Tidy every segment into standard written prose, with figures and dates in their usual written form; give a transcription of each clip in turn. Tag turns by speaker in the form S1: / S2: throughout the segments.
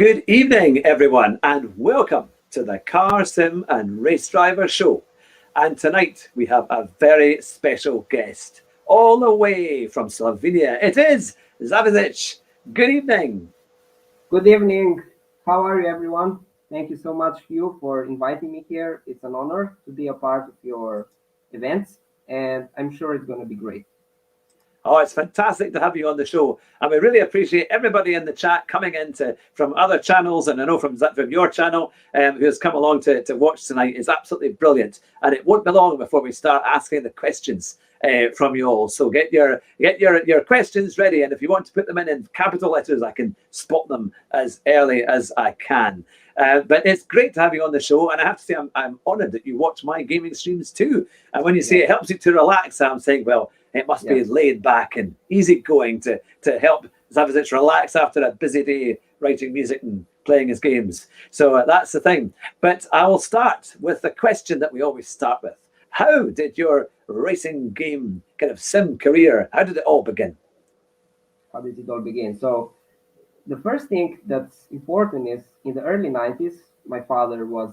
S1: Good evening, everyone, and welcome to the Car Sim and Race Driver Show. And tonight we have a very special guest, all the way from Slovenia. It is Zavisic. Good evening.
S2: Good evening. How are you, everyone? Thank you so much, Hugh, for inviting me here. It's an honor to be a part of your events, and I'm sure it's going to be great.
S1: Oh, it's fantastic to have you on the show. And we really appreciate everybody in the chat coming in from other channels. And I know from your channel who has come along to watch tonight. Is absolutely brilliant. And it won't be long before we start asking the questions from you all. So get your questions ready. And if you want to put them in capital letters, I can spot them as early as I can. But it's great to have you on the show. And I have to say, I'm honoured that you watch my gaming streams too. And when you say it helps you to relax, I'm saying, well, it must be laid back and easygoing to help Zavisic relax after a busy day writing music and playing his games. So that's the thing. But I will start with the question that we always start with. How did your racing game kind of sim career, how did it all begin?
S2: How did it all begin? So the first thing that's important is in the early 90s, my father was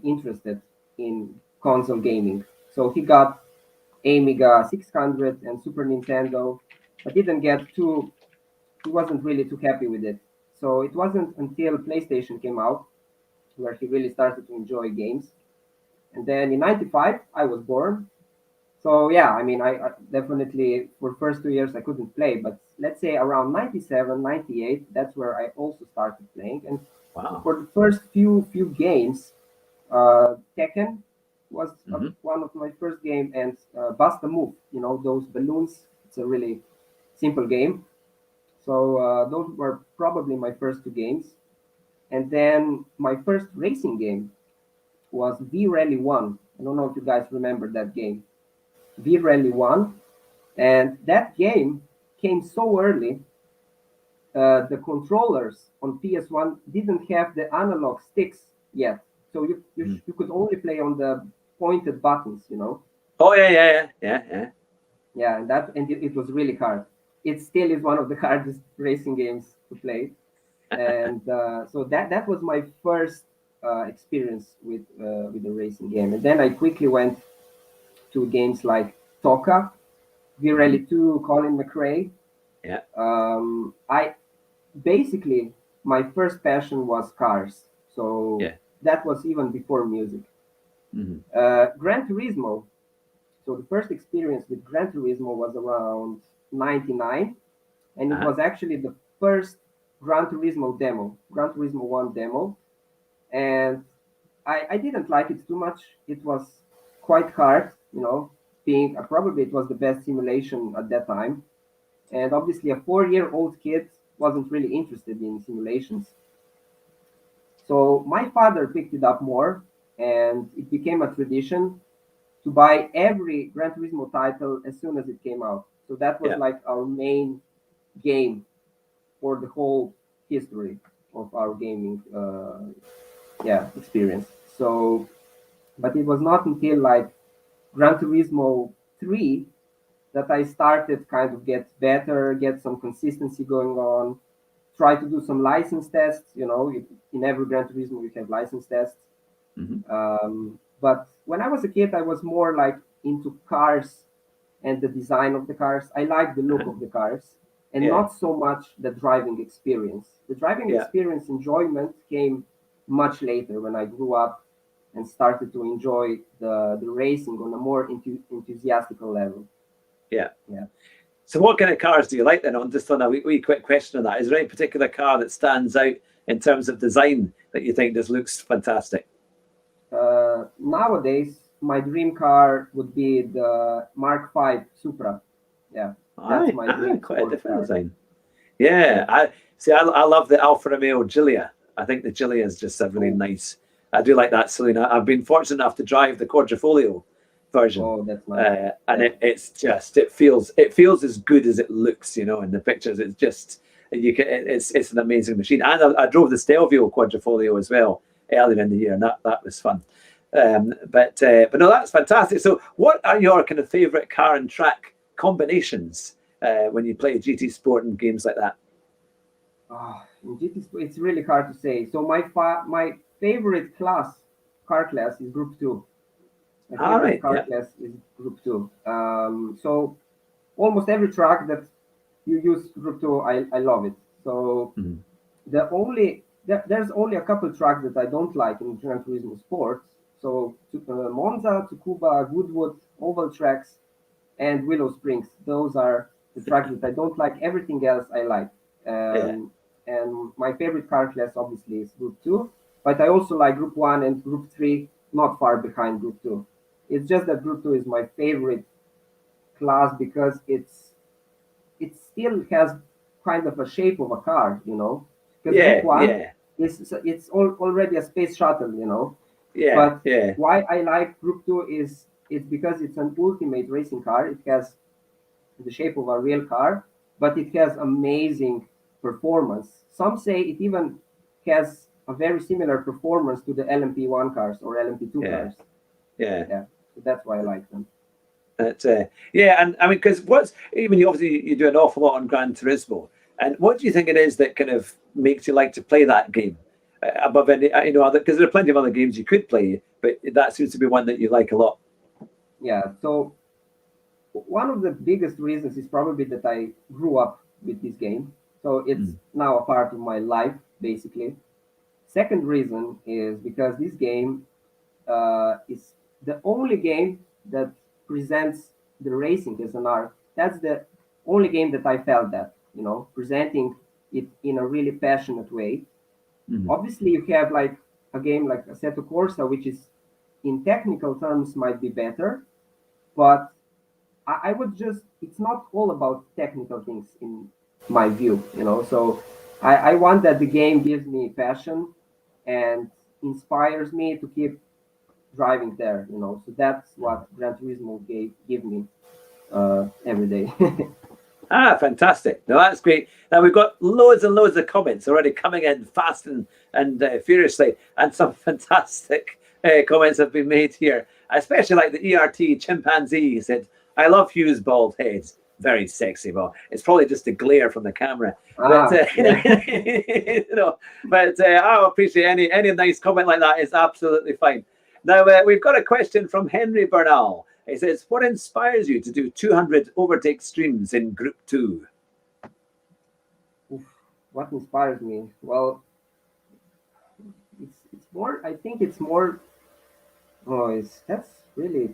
S2: interested in console gaming. So he got Amiga 600 and Super Nintendo, but he wasn't really too happy with it. So it wasn't until PlayStation came out where he really started to enjoy games. And then in 95, I was born. So yeah, I mean, I definitely, for the first 2 years, I couldn't play, but let's say around 97, 98, that's where I also started playing. And for the first few games, Tekken was one of my first game, and Bust a Move, those balloons. It's a really simple game. So those were probably my first two games. And then my first racing game was V-Rally 1. I don't know if you guys remember that game. V-Rally 1. And that game came so early. The controllers on PS1 didn't have the analog sticks yet. So you could only play on the pointed buttons,
S1: Oh yeah.
S2: Yeah, and it was really hard. It still is one of the hardest racing games to play, and so that was my first experience with the racing game. And then I quickly went to games like Toka, V-Rally 2, Colin McRae.
S1: Yeah.
S2: I basically my first passion was cars, so that was even before music. Gran Turismo. So the first experience with Gran Turismo was around 99, and it was actually the first Gran Turismo 1 demo. And I didn't like it too much. It was quite hard, being probably it was the best simulation at that time. And obviously a 4-year-old kid wasn't really interested in simulations. So my father picked it up more, and it became a tradition to buy every Gran Turismo title as soon as it came out. So that was like our main game for the whole history of our gaming experience. So, but it was not until like Gran Turismo 3 that I started kind of get better, get some consistency going on, try to do some license tests. In every Gran Turismo we have license tests. But when I was a kid, I was more like into cars and the design of the cars. I like the look of the cars and not so much the driving experience. The driving experience enjoyment came much later when I grew up and started to enjoy the racing on a more enthusiastical level.
S1: Yeah. So what kind of cars do you like then? Just on a wee quick question on that. Is there any particular car that stands out in terms of design that you think just looks fantastic?
S2: Nowadays, my dream car would be the Mark V Supra. Yeah, that's my dream.
S1: Quite a different design. Yeah, I love the Alfa Romeo Giulia. I think the Giulia is just a really nice. I do like that saloon. I've been fortunate enough to drive the Quadrifoglio version.
S2: Oh, that's nice.
S1: And it feels as good as it looks, in the pictures. It's just it's an amazing machine. And I drove the Stelvio Quadrifoglio as well earlier in the year, and that was fun. But no, that's fantastic. So what are your kind of favorite car and track combinations when you play GT Sport and games like that?
S2: It's really hard to say. So my favorite car class is Group Two. My
S1: All
S2: favorite
S1: right.
S2: car
S1: Yeah.
S2: class is Group Two. So almost every track that you use Group Two, I love it. So
S1: Mhm.
S2: there's only a couple tracks that I don't like in Gran Turismo Sports. So Monza, Tsukuba, Goodwood, oval tracks, and Willow Springs. Those are the tracks that I don't like. Everything else I like.
S1: Yeah.
S2: And my favorite car class obviously is Group Two, but I also like Group One and Group Three, not far behind Group Two. It's just that Group Two is my favorite class because it still has kind of a shape of a car, because Group
S1: Yeah.
S2: One
S1: Yeah.
S2: already a space shuttle.
S1: Yeah.
S2: But
S1: Yeah.
S2: why I like Group Two is it's because it's an ultimate racing car. It has the shape of a real car, but it has amazing performance. Some say it even has a very similar performance to the LMP1 cars or LMP2
S1: Yeah.
S2: cars.
S1: Yeah.
S2: Yeah, so that's why I like them.
S1: That, yeah, and I mean, because what's even you obviously you do an awful lot on Gran Turismo, and what do you think it is that kind of makes you like to play that game above any, other? Because there are plenty of other games you could play, but that seems to be one that you like a lot.
S2: Yeah, so one of the biggest reasons is probably that I grew up with this game. So it's
S1: Mm.
S2: now a part of my life, basically. Second reason is because this game is the only game that presents the racing as an art. That's the only game that I felt that, presenting it in a really passionate way.
S1: Mm.
S2: Obviously, you have like a game like Assetto Corsa, which is in technical terms might be better, but I would just, it's not all about technical things in my view. So I want that the game gives me passion and inspires me to keep driving there. So that's what Gran Turismo give me every day.
S1: Ah, fantastic! No, that's great. Now we've got loads and loads of comments already coming in fast and furiously, and some fantastic comments have been made here. Especially like the ERT chimpanzee. He said, "I love Hugh's bald heads. Very sexy, but it's probably just a glare from the camera." But
S2: Yeah.
S1: I appreciate any nice comment like that. Is absolutely fine. Now we've got a question from Henry Bernal. He says, "What inspires you to do 200 overtake streams in Group 2?"
S2: Oof, what inspires me? Well, it's more. I think it's more. Oh, it's that's really.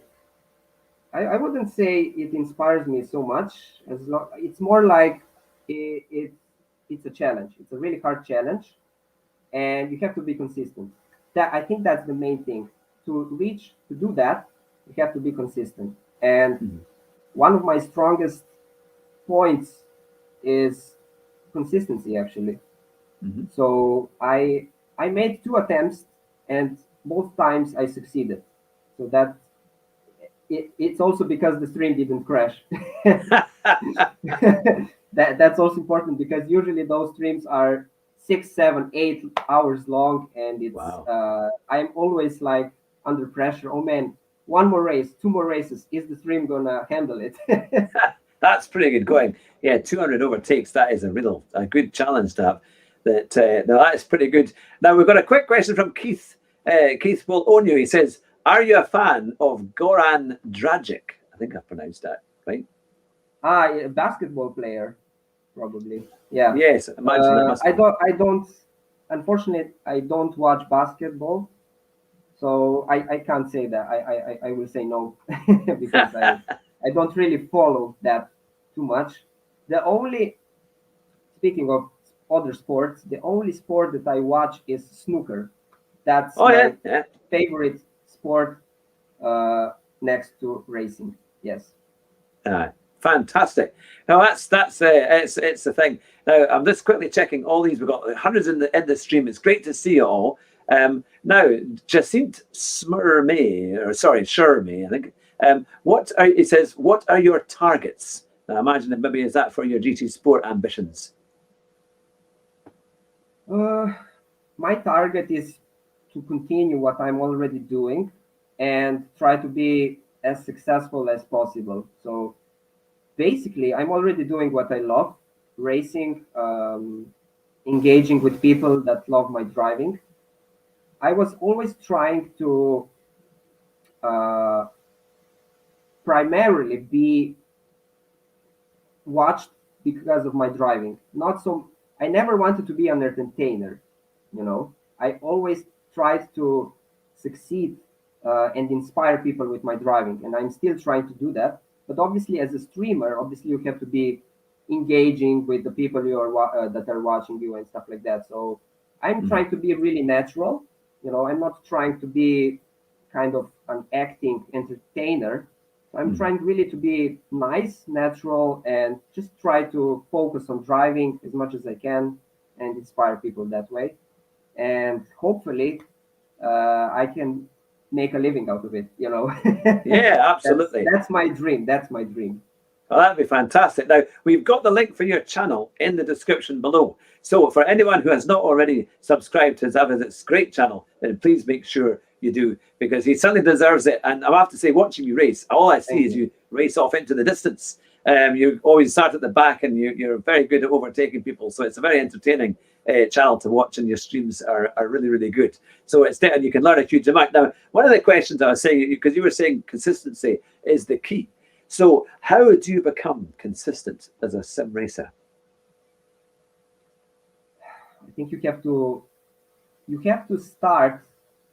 S2: I wouldn't say it inspires me so much. It's more like it's a challenge. It's a really hard challenge, and you have to be consistent. That I think that's the main thing. To do that, you have to be consistent. And
S1: Mhm.
S2: one of my strongest points is consistency, actually.
S1: Mhm.
S2: So I made two attempts, and both times I succeeded. So it's also because the stream didn't crash. That's also important because usually those streams are 6, 7, 8 hours long, and it's
S1: Wow.
S2: I'm always like under pressure. Oh man, one more race, two more races. Is the stream gonna handle it?
S1: That's pretty good going. Yeah, 200 overtakes. That is a good challenge to have. No, that is pretty good. Now we've got a quick question from Keith. Keith will own you. He says, "Are you a fan of Goran Dragic?" I think I pronounced that right.
S2: Yeah, basketball player, probably. Yeah.
S1: Yes, imagine that must
S2: I
S1: be.
S2: don't. Unfortunately, I don't watch basketball, so I can't say that. I will say no because I don't really follow that too much. The only Speaking of other sports, the only sport that I watch is snooker. That's
S1: Oh yeah,
S2: my
S1: yeah.
S2: favorite sport next to racing. Yes.
S1: Fantastic. Now it's the thing. Now I'm just quickly checking all these. We've got hundreds in the stream. It's great to see it all. Now Jacinthe Smurme, or sorry, Sherme, I think. It says, what are your targets? Now, I imagine that maybe is that for your GT Sport ambitions?
S2: Uh, my target is to continue what I'm already doing and try to be as successful as possible. So basically, I'm already doing what I love, racing. engaging with people that love my driving. I was always trying to uh, primarily be watched because of my driving. Not so. I never wanted to be an entertainer. You know, I always tried to succeed and inspire people with my driving, and I'm still trying to do that. But obviously, as a streamer, obviously you have to be engaging with the people that are watching you and stuff like that. So I'm
S1: Mhm.
S2: trying to be really natural. You know, I'm not trying to be kind of an acting entertainer. I'm
S1: Mhm.
S2: trying really to be nice, natural, and just try to focus on driving as much as I can and inspire people that way. And hopefully, I can make a living out of it. You know,
S1: Yeah,
S2: that's
S1: absolutely.
S2: that's my dream. That's my dream.
S1: Well, that'd be fantastic. Now, we've got the link for your channel in the description below. So, for anyone who has not already subscribed to Zavisic's great channel, then please make sure you do, because he certainly deserves it. And I have to say, watching you race, all I see
S2: Thank
S1: is
S2: you.
S1: you race off into the distance. You always start at the back, and you're very good at overtaking people. So, it's a very entertaining channel to watch, and your streams are really, really good. So, and you can learn a huge amount. Now, one of the questions I was saying, because you were saying consistency is the key. So, how do you become consistent as a sim racer?
S2: I think you have to start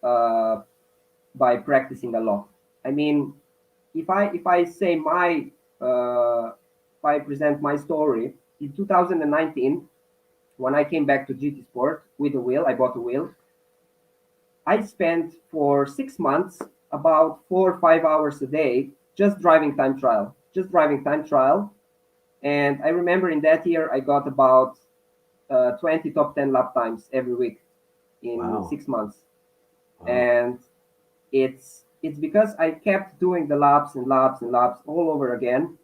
S2: uh, by practicing a lot. I mean, if I say if I present my story in 2019, when I came back to GT Sport with a wheel, I bought a wheel. I spent for 6 months about 4 or 5 hours a day just driving time trial. And I remember in that year I got about 20 top 10 lap times every week in
S1: Wow.
S2: 6 months.
S1: Wow.
S2: And it's because I kept doing the laps and laps and laps all over again,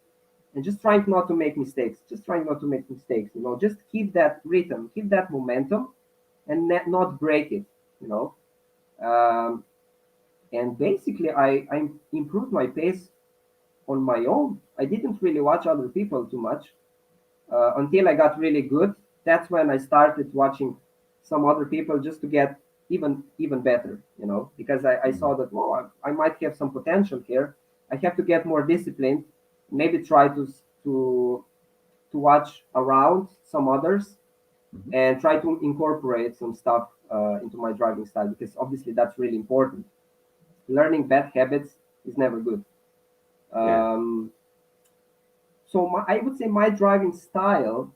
S2: and just trying not to make mistakes. Just trying not to make mistakes. You know, just keep that rhythm, keep that momentum, and not break it. You know, um, and basically I improved my pace on my own. I didn't really watch other people too much until I got really good. That's when I started watching some other people just to get even better, you know, because I
S1: Mhm.
S2: saw that, well, I might have some potential here. I have to get more disciplined, maybe try to watch around some others
S1: Mhm.
S2: and try to incorporate some stuff into my driving style, because obviously that's really important. Learning bad habits is never good.
S1: Yeah.
S2: Um, so I would say my driving style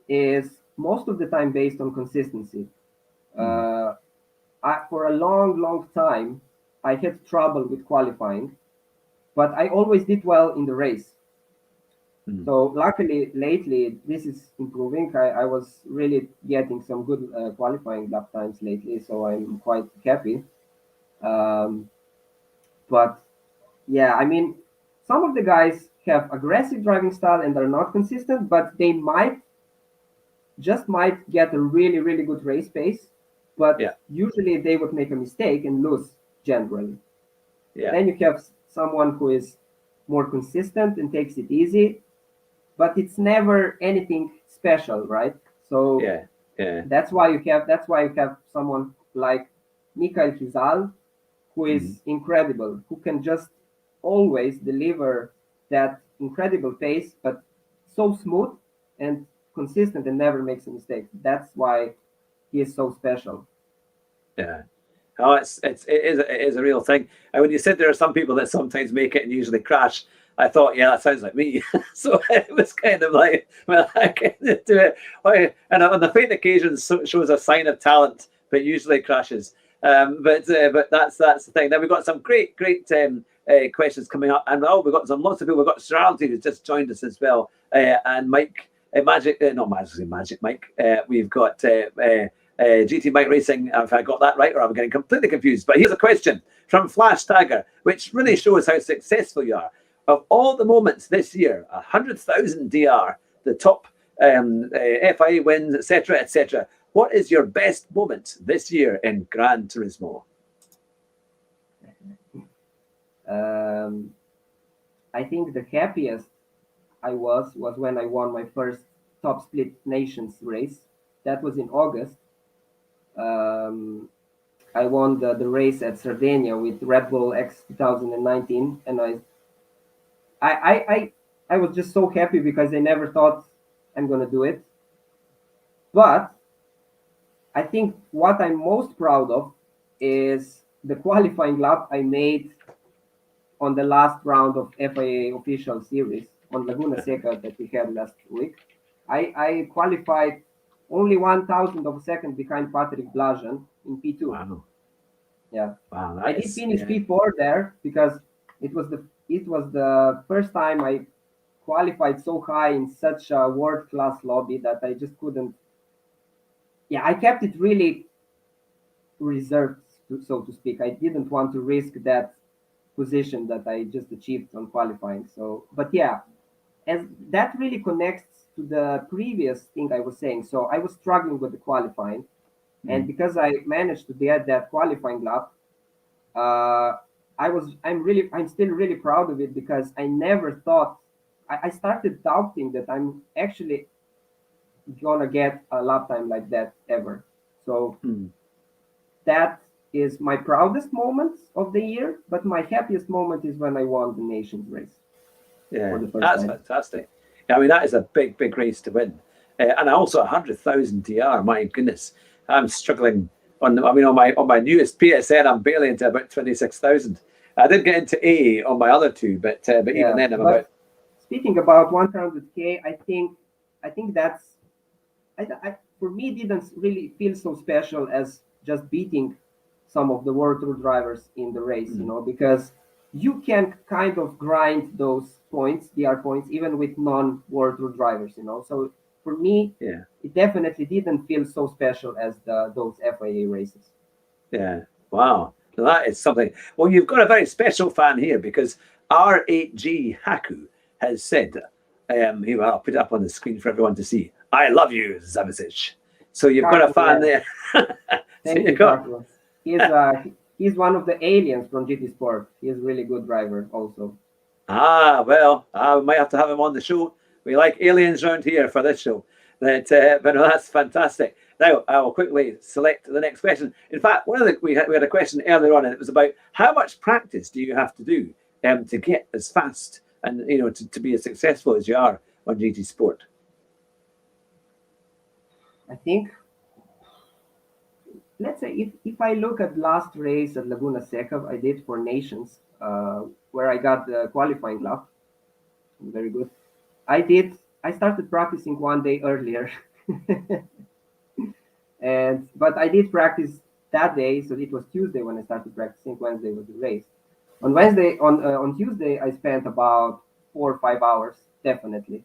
S2: is most of the time based on consistency.
S1: Mhm.
S2: Uh, for a long, long time, I had trouble with qualifying, but I always did well in the race.
S1: Mhm.
S2: So luckily, lately, this is improving. I was really getting some good qualifying lap times lately, so I'm quite happy. Um, but yeah, I mean, some of the guys have aggressive driving style and are not consistent, but they might get a really, really good race pace, but
S1: Yeah.
S2: usually they would make a mistake and lose generally.
S1: Yeah.
S2: Then you have someone who is more consistent and takes it easy, but it's never anything special, right? So
S1: Yeah. Yeah.
S2: that's why you have someone like Mikhail Kizal, who
S1: Mhm.
S2: is incredible, who can just always deliver that incredible pace, but so smooth and consistent and never makes a mistake. That's why he is so special.
S1: Yeah. Oh, it is a real thing. And when you said there are some people that sometimes make it and usually crash, I thought, yeah, that sounds like me. So it was kind of like, well, I can do it. And on the faint occasions, shows a sign of talent, but usually crashes. But that's the thing. Then we've got some great questions coming up, and we've got lots of people. We've got Serality who's just joined us as well, and Mike. Magic, not Magic Mike. We've got GT Bike Racing, if I got that right, or I'm getting completely confused. But here's a question from Flash Tagger, which really shows how successful you are. Of all the moments this year, 100,000 DR, the top FIA wins, etc., etc. What is your best moment this year in Gran Turismo?
S2: Um, I think the happiest I was when I won my first top split nations race. that was in August. I won the race at Sardinia with Red Bull X 2019, and I, I, I, I was just so happy because I never thought I'm gonna do it. But I think what I'm most proud of is the qualifying lap I made on the last round of FIA official series on Laguna Seca that we had last week. I qualified only 1,000 of a second behind Patrick Blajan in P2.
S1: Wow.
S2: Yeah.
S1: Wow.
S2: I did finish P4 there because it was the first time I qualified so high in such a world class lobby that I just couldn't. Yeah, I kept it really reserved, so to speak. I didn't want to risk that position that I just achieved on qualifying. So, but yeah, as that really connects to the previous thing I was saying. So I was struggling with the qualifying, and because I managed to get that qualifying lap, I'm still really proud of it because I never thought. I started doubting that I'm actually gonna get a lap time like that ever. So that is my proudest moment of the year, but my happiest moment is when I won the nations race.
S1: Yeah,
S2: for the first
S1: that's
S2: time.
S1: fantastic. I mean, that is a big, big race to win, and also 100,000 TR. My goodness, I'm struggling on. I mean, on my newest PSN, I'm barely into about 26,000. I did get into A on my other two, but even then, I'm about.
S2: Speaking about 100K, I think that's for me, it didn't really feel so special as just beating some of the World Tour drivers in the race, because you can kind of grind those points, DR points, even with non-World Tour drivers, So for me, it definitely didn't feel so special as those FIA races.
S1: Yeah. Wow. So that is something. Well, you've got a very special fan here because R8G Haku has said, here, I'll put it up on the screen for everyone to see. I love you, Zavisic. So you've got a fan there.
S2: Thank you, Carlos. He's one of the aliens from GT Sport. He's a really good driver also.
S1: Well, I might have to have him on the show. We like aliens around here for this show. But no, that's fantastic. Now, I will quickly select the next question. In fact, we had a question earlier on, and it was about how much practice do you have to do to get as fast and to be as successful as you are on GT Sport?
S2: I think, let's say, if I look at last race at Laguna Seca, I did for Nations, where I got the qualifying lap. Very good. I started practicing one day earlier. But I did practice that day, so it was Tuesday when I started practicing. Wednesday was the race. On Tuesday, I spent about 4 or 5 hours, definitely,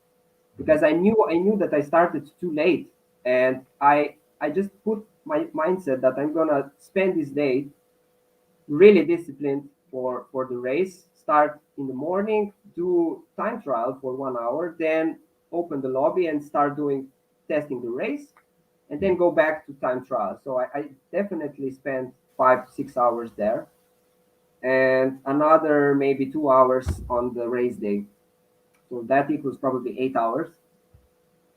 S2: because I knew that I started too late, and I just put my mindset that I'm gonna spend this day really disciplined for the race. Start in the morning, do time trial for 1 hour, then open the lobby and start testing the race, and then go back to time trial. So I definitely spent 5-6 hours there, and another maybe 2 hours on the race day. So that equals probably 8 hours.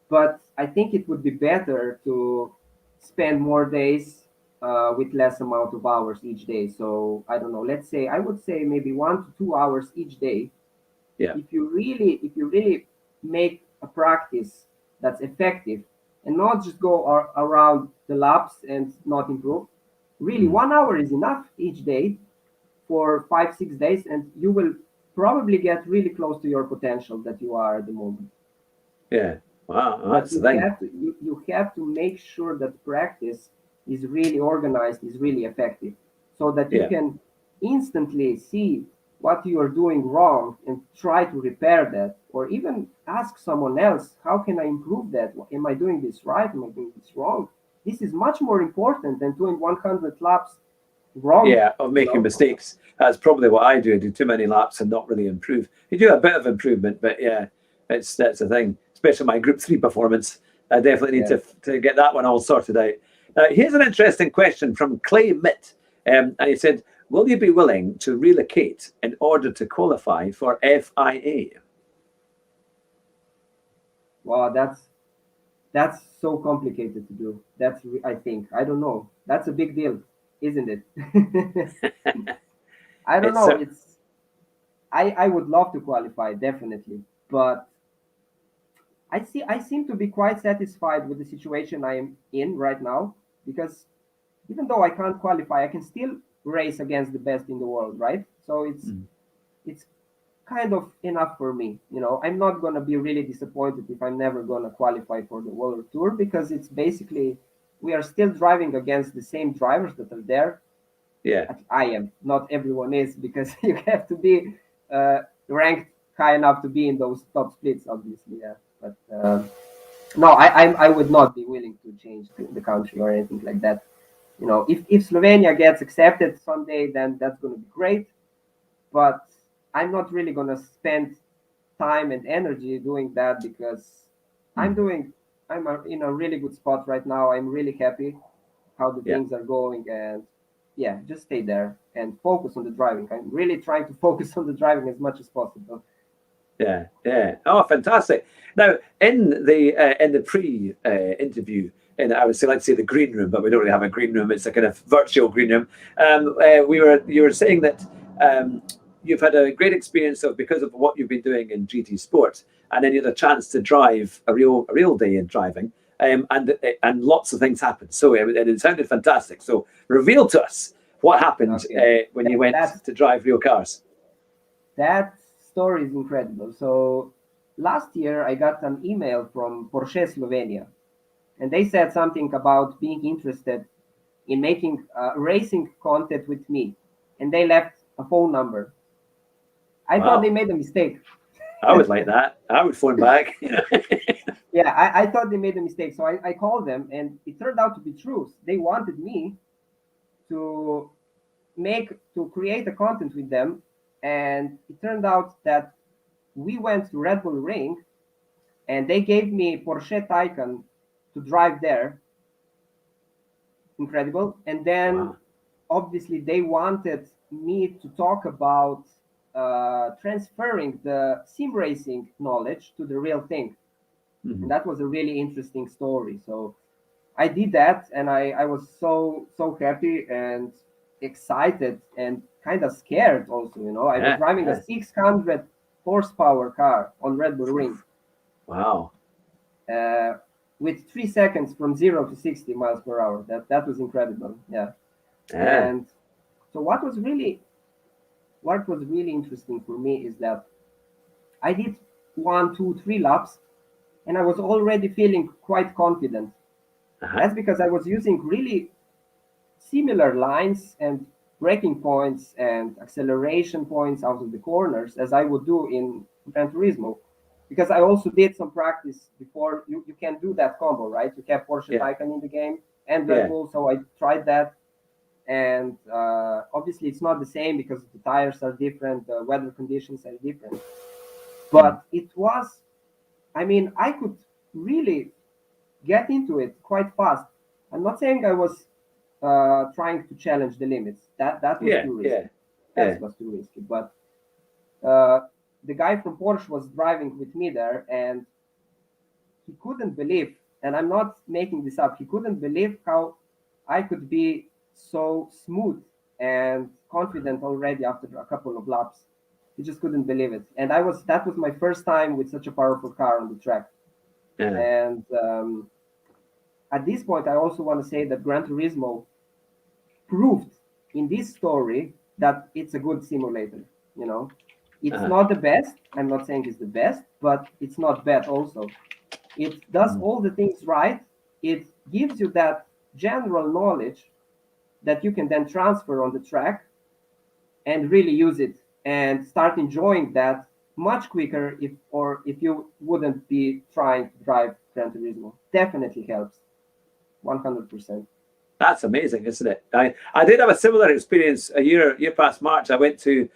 S2: But I think it would be better to spend more days with less amount of hours each day. So I don't know. Let's say I would say maybe 1 to 2 hours each day.
S1: Yeah.
S2: If you really make a practice that's effective and not just go around the laps and not improve, really 1 hour is enough each day for 5-6 days, and you will probably get really close to your potential that you are at the moment.
S1: Yeah. Wow, that's the
S2: thing. You have to make sure that practice is really organized, is really effective, so that you can instantly see what you are doing wrong and try to repair that, or even ask someone else, how can I improve that? Am I doing this right? Am I doing this wrong? This is much more important than doing 100 laps wrong.
S1: Yeah, of making mistakes. That's probably what I do. I do too many laps and not really improve. You do a bit of improvement, but yeah, that's the thing. Especially my Group 3 performance. I definitely need to get that one all sorted out. Here's an interesting question from Clay Mitt. And he said, will you be willing to relocate in order to qualify for FIA?
S2: Wow, that's that's so complicated to do. I think, I don't know. That's a big deal, isn't it? I don't
S1: It's
S2: know. I would love to qualify definitely, but I seem to be quite satisfied with the situation I am in right now, because even though I can't qualify, I can still race against the best in the world, right? So it's kind of enough for me. I'm not gonna be really disappointed if I'm never gonna qualify for the World Tour, because it's basically we are still driving against the same drivers that are there.
S1: yeah.
S2: I am, not everyone is, because you have to be ranked high enough to be in those top splits, obviously. Yeah, but no, I would not be willing to change the country or anything like that. If Slovenia gets accepted someday, then that's going to be great. But I'm not really going to spend time and energy doing that, because in a really good spot right now. I'm really happy how the
S1: Yeah.
S2: things are going, and yeah, just stay there and focus on the driving. I'm really trying to focus on the driving as much as possible.
S1: Yeah, yeah. Oh, fantastic. Now, in the pre-interview, in I would say, let's say the green room, but we don't really have a green room. It's a kind of virtual green room. You were saying that you've had a great experience because of what you've been doing in GT Sport, and then you had a chance to drive a real day in driving, and lots of things happened. So it sounded fantastic. So reveal to us what happened
S2: Okay,
S1: when you went
S2: that's
S1: to drive real cars.
S2: that story is incredible. So last year I got an email from Porsche Slovenia, and they said something about being interested in making racing content with me, and they left a phone number. I thought they
S1: Wow.
S2: made a mistake.
S1: I would like that. I would phone back.
S2: Yeah, I thought they made a mistake. So I called them, and it turned out to be true. They wanted me to create a content with them, and it turned out that we went to Red Bull Ring, and they gave me Porsche Taycan to drive there. Incredible. And then
S1: Wow.
S2: obviously they wanted me to talk about transferring the sim racing knowledge to the real thing, and
S1: Mhm.
S2: that was a really interesting story. So I did that, and I was so happy and excited and kind of scared also. I was
S1: Yeah,
S2: driving a
S1: yeah.
S2: 600 horsepower car on Red Bull Ring,
S1: Wow.
S2: uh, with 3 seconds from 0 to 60 miles per hour. That was incredible. Yeah.
S1: Yeah.
S2: And so what was really interesting for me is that I did 1, 2, 3 laps, and I was already feeling quite confident.
S1: Uh-huh.
S2: That's because I was using really similar lines and braking points and acceleration points out of the corners as I would do in Gran Turismo. Because I also did some practice before. You can do that combo, right? You have Porsche
S1: Yeah.
S2: Taycan in the game and Red
S1: Yeah.
S2: Bull, so I tried that. And obviously, it's not the same because the tires are different, the weather conditions are different.
S1: Mm.
S2: But I could really get into it quite fast. I'm not saying I was trying to challenge the limits. That was
S1: Yeah.
S2: too
S1: Yeah.
S2: risky.
S1: Yeah.
S2: That was too risky. But uh, the guy from Porsche was driving with me there, and he couldn't believe, and I'm not making this up, he couldn't believe how I could be so smooth and confident already after a couple of laps. He just couldn't believe it. And that was my first time with such a powerful car on the track.
S1: Yeah.
S2: And at this point, I also want to say that Gran Turismo proved in this story that it's a good simulator. You know, it's
S1: Uh-huh.
S2: not the best. I'm not saying it's the best, but it's not bad also. It does
S1: Mm.
S2: all the things right. It gives you that general knowledge that you can then transfer on the track and really use it and start enjoying that much quicker if you wouldn't be trying to drive Gran Turismo. Definitely helps 100%.
S1: That's amazing, isn't it? I did have a similar experience a year past March. I went to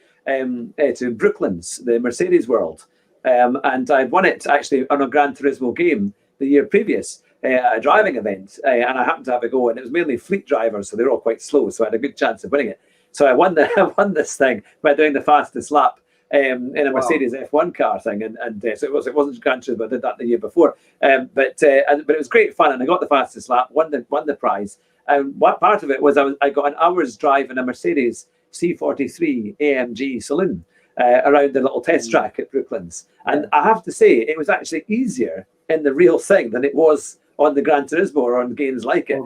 S1: Brooklands, the Mercedes World, and I won it actually on a Gran Turismo game the year previous, a
S2: Yeah.
S1: driving event, and I happened to have a go, and it was mainly fleet drivers, so they were all quite slow, so I had a good chance of winning it. So I won I won this thing by doing the fastest lap. in a
S2: Wow.
S1: Mercedes F1 car thing, and so it wasn't Gran Turismo, but I did that the year before. But it was great fun, and I got the fastest lap, won the prize. And what part of it was I got an hour's drive in a Mercedes C43 AMG saloon around the little test track at Brooklands, and I have to say it was actually easier in the real thing than it was on the Gran Turismo or on games like it.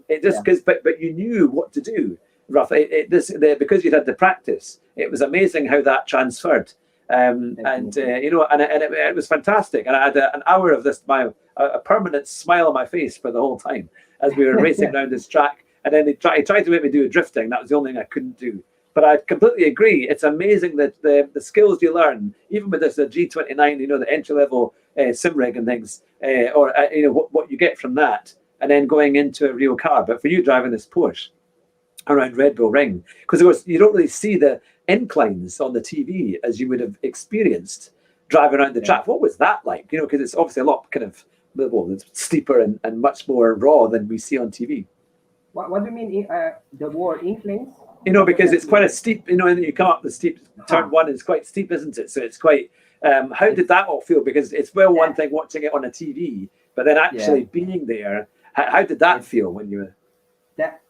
S1: It just because, but you knew what to do roughly. Because you'd had the practice. It was amazing how that transferred, and it was fantastic. And I had an hour of this, a permanent smile on my face for the whole time as we were racing around this track. And then he tried to make me do drifting. That was the only thing I couldn't do. But I completely agree. It's amazing that the skills you learn, even with this G29, the entry level sim rig and things, or what you get from that, and then going into a real car. But for you driving this Porsche around Red Bull Ring, because of course you don't really see the inclines on the TV as you would have experienced driving around the track. What was that like? Because it's obviously a lot kind of it's steeper and much more raw than we see on TV.
S2: What do you mean? The word inclines?
S1: Because it's quite a steep. And you come up the steep turn one. It's quite steep, isn't it? So it's quite. How did that all feel? Because it's one thing watching it on a TV, but then actually being there. How did that feel when you were?
S2: That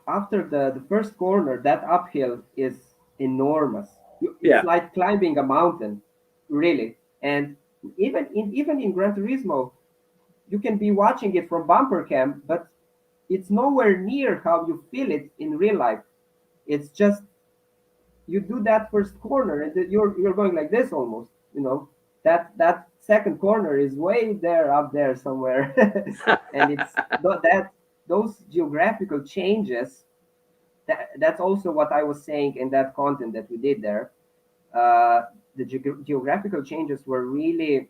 S2: after the first corner, that uphill is enormous. It's like climbing a mountain, really. And even in Gran Turismo, you can be watching it from bumper cam, but it's nowhere near how you feel it in real life. It's just you do that first corner and you're going like this almost. That second corner is way up there somewhere, and it's that those geographical changes. That's also what I was saying in that content that we did there. The geographical changes were really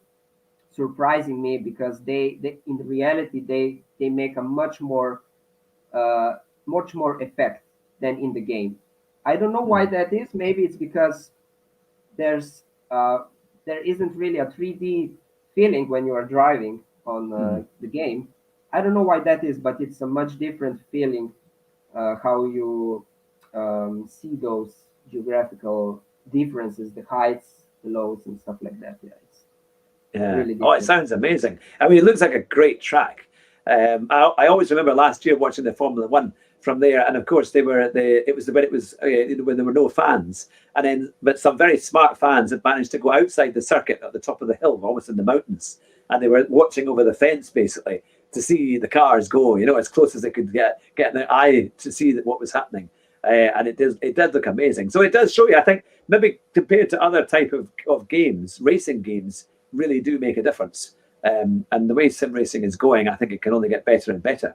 S2: surprising me because they in reality they make a much more effect than in the game. I don't know why that is. Maybe it's because there isn't really a 3D feeling when you are driving on the game. I don't know why that is, but it's a much different feeling how you see those geographical differences, the heights, the lows, and stuff like that. Really
S1: it sounds amazing. I mean, it looks like a great track. I always remember last year watching the Formula One from there, and of course it was when there were no fans, but some very smart fans had managed to go outside the circuit at the top of the hill, almost in the mountains, and they were watching over the fence basically to see the cars go, as close as they could get their eye to see what was happening, and it did look amazing. So it does show you, I think, maybe compared to other type of games, racing games really do make a difference. And the way sim racing is going, I think it can only get better and better.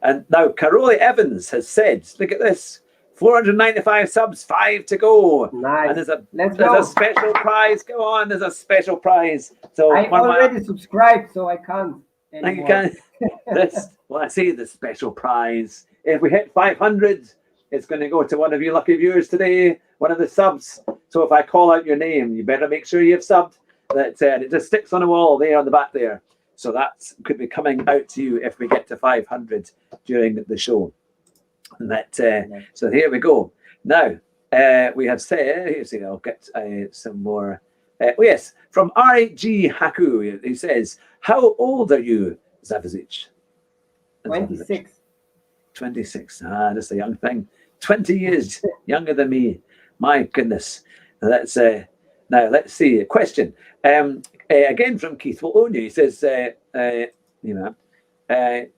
S1: And now Caroli Evans has said, look at this, 495 subs, 5 to go.
S2: Nice.
S1: And there's a special prize. Go on, there's a special prize. So
S2: I already subscribed, so I can't anymore.
S1: You can't. I say the special prize. If we hit 500, it's going to go to one of you lucky viewers today, one of the subs. So if I call out your name, you better make sure you've subbed. It just sticks on the wall there on the back there. So that could be coming out to you if we get to 500 during the show. So here we go. Now, we have said, I'll get some more. Yes, from R.G. Haku, he says, how old are you, Zavisic?
S2: 26.
S1: 26. Just a young thing. 20 years younger than me. My goodness. Now, let's see. A question. Again from Keith Wallonia. He says,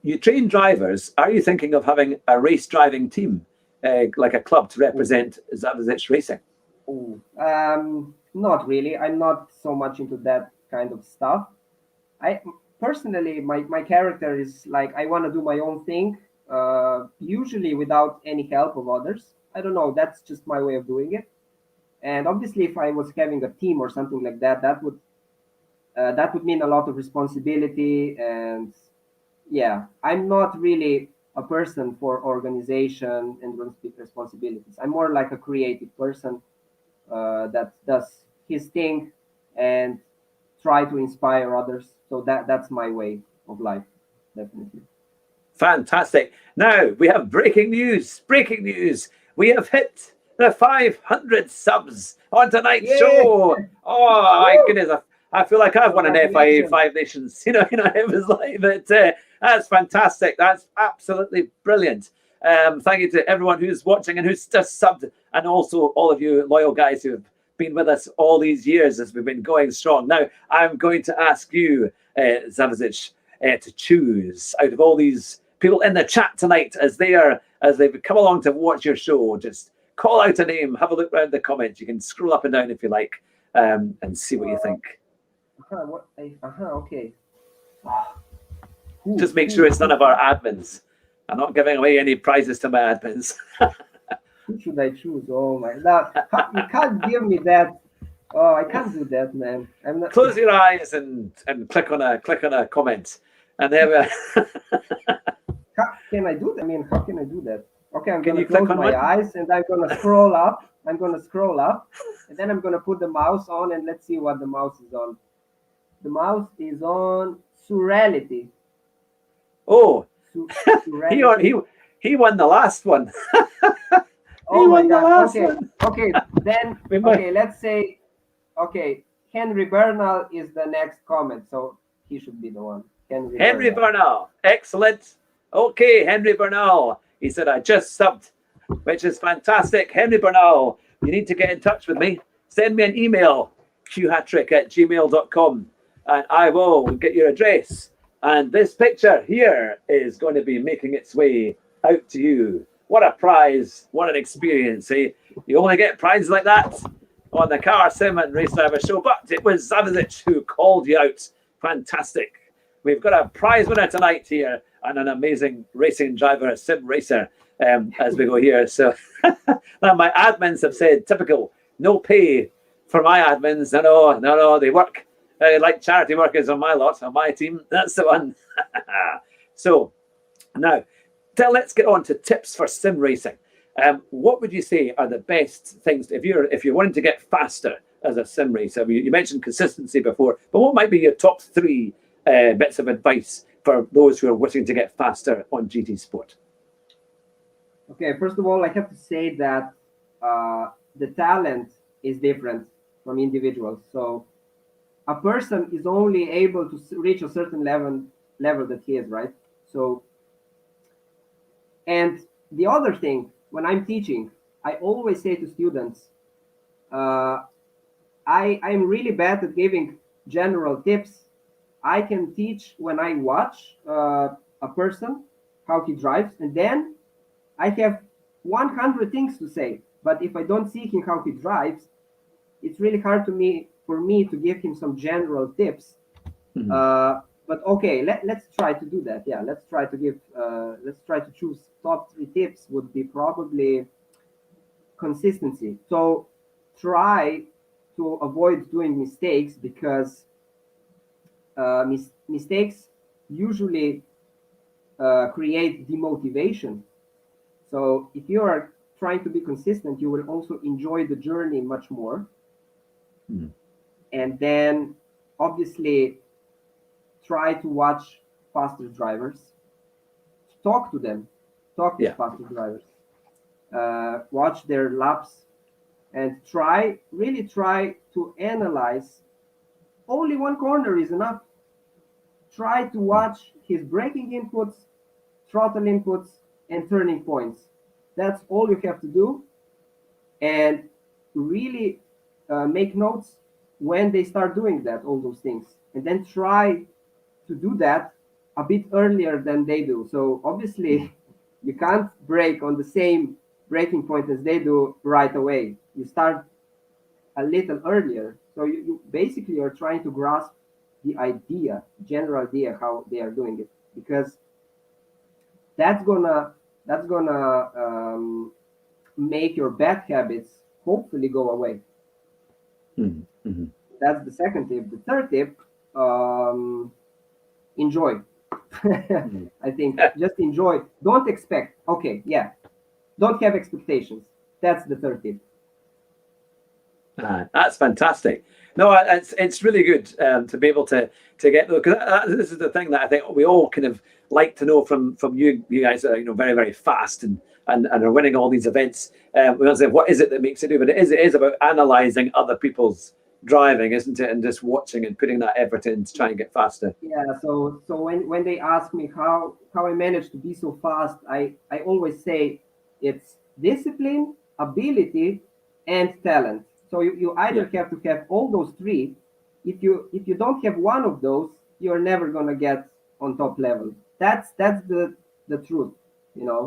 S1: you train drivers. Are you thinking of having a race driving team, like a club to represent Zavisic Racing?
S2: Not really. I'm not so much into that kind of stuff. I personally, my character is like, I want to do my own thing, usually without any help of others. I don't know. That's just my way of doing it. And obviously, if I was having a team or something like that, that would mean a lot of responsibility. And I'm not really a person for organization and responsibilities. I'm more like a creative person that does his thing and try to inspire others. So that's my way of life, definitely.
S1: Fantastic. Now we have breaking news. We have hit the 500 subs on tonight's
S2: Yeah.
S1: show. Oh my
S2: Woo!
S1: goodness, I feel like I've won an FIA
S2: Congratulations.
S1: 5 Nations. It was like that. That's fantastic. That's absolutely brilliant. Thank you to everyone who's watching and who's just subbed, and also all of you loyal guys who have been with us all these years as we've been going strong. Now, I'm going to ask you, Zavisic, to choose out of all these people in the chat tonight as they've come along to watch your show. Just call out a name, have a look around the comments. You can scroll up and down if you like, and see what you think.
S2: Okay.
S1: Just make sure it's none of our admins. I'm not giving away any prizes to my admins.
S2: Who should I choose? Oh my God! You can't give me that. Oh, I can't do that, man. I'm not.
S1: Close your eyes and click on a comment, and there we are.
S2: How can I do that? I mean, how can I do that? Okay, I'm
S1: Can
S2: gonna
S1: you click
S2: close
S1: on
S2: my
S1: one?
S2: eyes and I'm gonna scroll up. And then I'm gonna put the mouse on and let's see what the mouse is on. The mouse is on Surreality.
S1: Oh,
S2: Surreality.
S1: he won the last one.
S2: Oh
S1: He
S2: my
S1: won the
S2: God.
S1: last
S2: Okay.
S1: one.
S2: Okay. Then okay, let's say Henry Bernal is the next comment, so he should be the one.
S1: Henry Bernal. Excellent. Okay, Henry Bernal. He said, I just subbed, which is fantastic. Henry Bernal, you need to get in touch with me. Send me an email, qhattrick@gmail.com, and I will get your address. And this picture here is going to be making its way out to you. What a prize. What an experience, eh? You only get prizes like that on the Car Sim and Race Driver Show, but it was Zavisic who called you out. Fantastic. We've got a prize winner tonight here and an amazing racing driver, a sim racer, as we go here. So now my admins have said, typical, no pay for my admins. No, they work like charity workers on my team. That's the one. So now, let's get on to tips for sim racing. What would you say are the best things if you're wanting to get faster as a sim racer? You mentioned consistency before, but what might be your top 3 bits of advice for those who are wishing to get faster on GT Sport?
S2: Okay, first of all, I have to say that the talent is different from individuals. So a person is only able to reach a certain level that he is, right? So, and the other thing, when I'm teaching, I always say to students, I'm really bad at giving general tips. I can teach when I watch a person, how he drives, and then I have 100 things to say. But if I don't see him how he drives, it's really hard for me to give him some general tips.
S1: Mm-hmm.
S2: But okay, let's try to do that. Yeah, let's try to choose top 3 tips. Would be probably consistency. So try to avoid doing mistakes, because mistakes usually create demotivation. So if you are trying to be consistent, you will also enjoy the journey much more.
S1: Mm-hmm.
S2: And then obviously try to watch faster drivers, talk to them, faster drivers, watch their laps, and really try to analyze. Only one corner is enough. Try to watch his braking inputs, throttle inputs, and turning points. That's all you have to do. And really make notes when they start doing that, all those things. And then try to do that a bit earlier than they do. So obviously, you can't brake on the same braking point as they do right away. You start a little earlier. So you basically are trying to grasp the general idea how they are doing it, because that's gonna make your bad habits hopefully go away.
S1: Mm-hmm.
S2: That's the second tip. The third tip, enjoy. I think just enjoy. Don't expect. Okay, yeah. Don't have expectations. That's the third tip.
S1: That's fantastic. No, it's really good to be able to get those, because this is the thing that I think we all kind of like to know from you guys that are very, very fast and and are winning all these events. We want to say, what is it that makes it do? But it is about analysing other people's driving, isn't it? And just watching and putting that effort in to try and get faster.
S2: Yeah. So when they ask me how I managed to be so fast, I always say it's discipline, ability, and talent. So you either have to have all those three. If you don't have one of those, you're never gonna get on top level. That's the truth.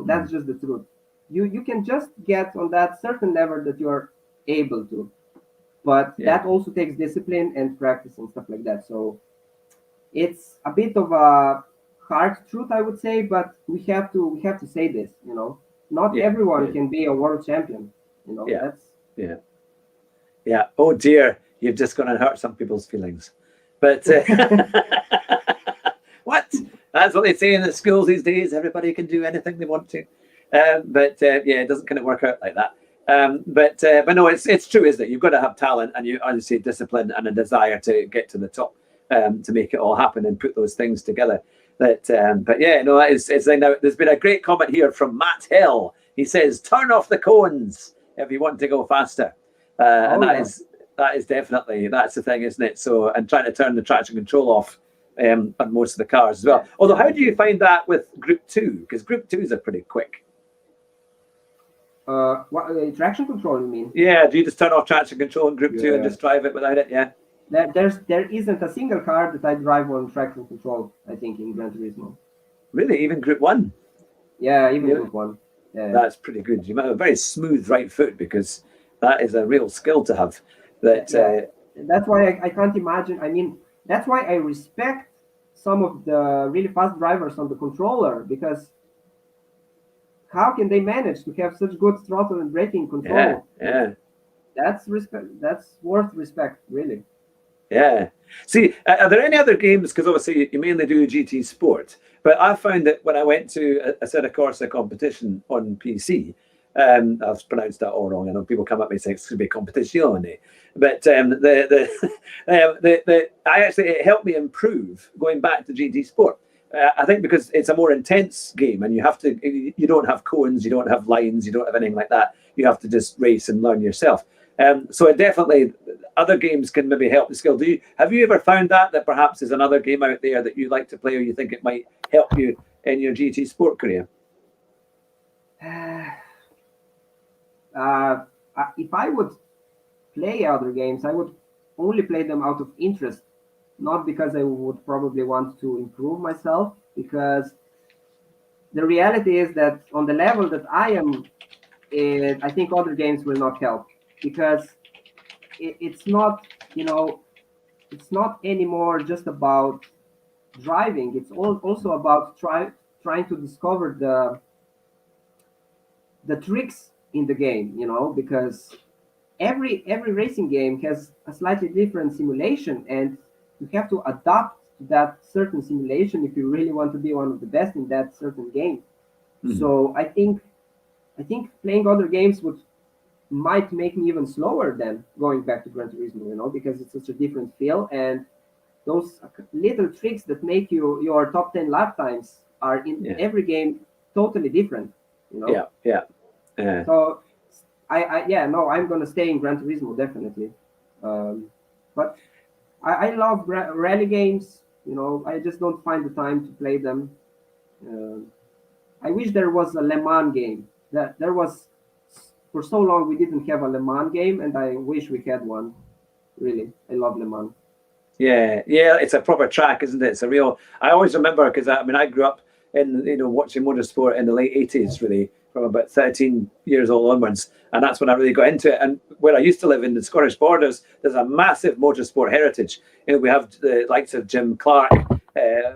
S2: That's just the truth. You can just get on that certain level that you're able to, but that also takes discipline and practice and stuff like that. So it's a bit of a hard truth, I would say, but we have to say this. Not everyone can be a world champion.
S1: Yeah. Oh dear, you've just gone and hurt some people's feelings. But what? That's what they say in the schools these days. Everybody can do anything they want to. It doesn't kind of work out like that. But no, it's true, isn't it? You've got to have talent, and you obviously discipline and a desire to get to the top, to make it all happen and put those things together. It's like now. There's been a great comment here from Matt Hill. He says, "Turn off the cones if you want to go faster," that is definitely that's the thing, isn't it? So, and trying to turn the traction control off on most of the cars as well. Although, how do you find that with Group 2? Because Group 2s are pretty quick.
S2: What traction control, you mean?
S1: Yeah, do you just turn off traction control in Group 2 and just drive it without it? Yeah.
S2: There isn't a single car that I drive on traction control, I think, in Gran Turismo.
S1: Really? Even Group 1?
S2: Yeah, even Group 1. Yeah.
S1: That's pretty good. You might have a very smooth right foot, because that is a real skill to have. That's
S2: why I can't imagine. I mean, that's why I respect some of the really fast drivers on the controller, because how can they manage to have such good throttle and braking control?
S1: Yeah.
S2: That's respect. That's worth respect, really.
S1: Yeah. See, are there any other games? Because obviously you mainly do GT Sport, but I found that when I went to a Senna Corsa competition on PC, I've pronounced that all wrong. I know people come at me saying it's going to be competizione, but it helped me improve going back to GT Sport. I think because it's a more intense game, and you don't have cones, you don't have lines, you don't have anything like that. You have to just race and learn yourself. So it definitely, other games can maybe help the skill. Have you ever found that perhaps there's another game out there that you like to play, or you think it might help you in your GT Sport career?
S2: If I would play other games, I would only play them out of interest, not because I would probably want to improve myself, because the reality is that on the level that I am, I think other games will not help, because it's not anymore just about driving. It's also about trying to discover the tricks in the game, because every racing game has a slightly different simulation, and you have to adapt to that certain simulation if you really want to be one of the best in that certain game. Mm-hmm. So I think playing other games might make me even slower than going back to Gran Turismo, because it's such a different feel, and those little tricks that make your top 10 lap times are in every game totally different.
S1: Yeah.
S2: So I'm gonna stay in Gran Turismo definitely, but I love rally games. I just don't find the time to play them. I wish there was a Le Mans game. There was, for so long we didn't have a Le Mans game, and I wish we had one. Really, I love Le Mans.
S1: Yeah, it's a proper track, isn't it? It's a real. I always remember, because I grew up in watching motorsport in the late 80s, really, from about 13 years old onwards, and that's when I really got into it. And where I used to live in the Scottish borders, there's a massive motorsport heritage. We have the likes of Jim Clark.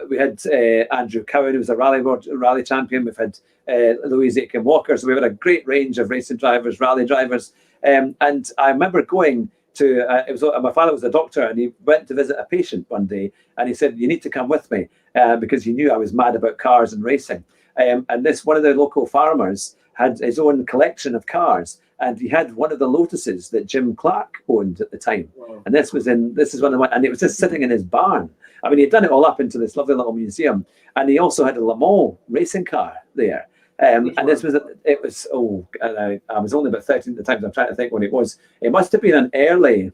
S1: We had Andrew Cowan, who was a rally champion. We've had Louise Aitken Walker. So we've had a great range of racing drivers, rally drivers. And I remember going to my father was a doctor, and he went to visit a patient one day, and he said, "You need to come with me," because he knew I was mad about cars and racing. And one of the local farmers had his own collection of cars, and he had one of the Lotuses that Jim Clark owned at the time. Wow. And this is one of the, and it was just sitting in his barn. I mean, he'd done it all up into this lovely little museum, and he also had a Le Mans racing car there. And this was, I was only about 13 at the time, so I'm trying to think when it was. It must have been an early,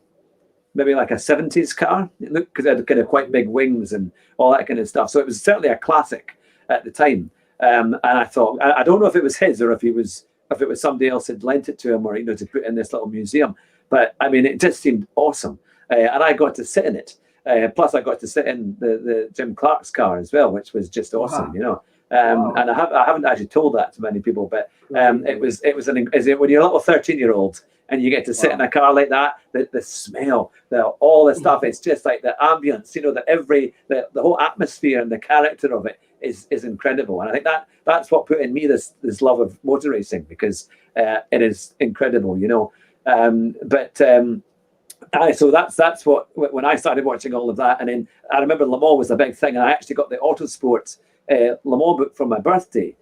S1: maybe like a 70s car. It looked, because it had kind of quite big wings and all that kind of stuff. So it was certainly a classic at the time. And I thought, I don't know if it was his or if it was somebody else had lent it to him, or, you know, to put in this little museum. But I mean, it just seemed awesome. And I got to sit in it. Plus, I got to sit in the Jim Clark's car as well, which was just awesome, you know. And I haven't actually told that to many people, but it was when you're a little 13-year-old and you get to sit in a car like that, the smell, all the stuff, it's just like the ambience, you know, the whole atmosphere and the character of it is incredible. And I think that's what put in me this love of motor racing, because it is incredible, you know. So that's what, when I started watching all of that, and then I remember Le Mans was a big thing, and I actually got the Autosport Le Mans book for my birthday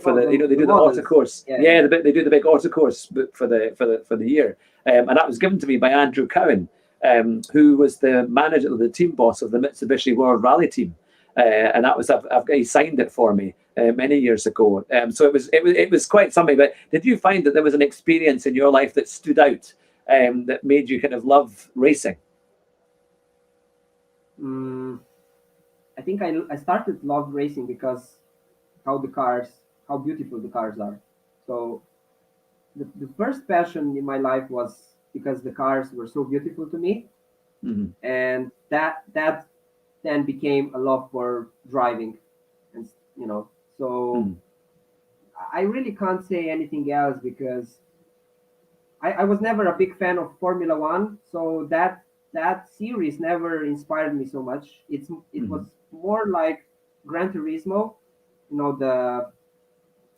S1: for the, you know, they do the autocourse, they do the big autocourse book for the year, and that was given to me by Andrew Cowan, who was the manager, the team boss of the Mitsubishi World Rally team, and that was he signed it for me many years ago. So it was quite something. But did you find that there was an experience in your life that stood out? That made you kind of love racing?
S2: I think I started to love racing because how beautiful the cars are. So the first passion in my life was because the cars were so beautiful to me, and that then became a love for driving, and you know. So I really can't say anything else, because I was never a big fan of Formula One, so that series never inspired me so much. It was more like Gran Turismo, you know,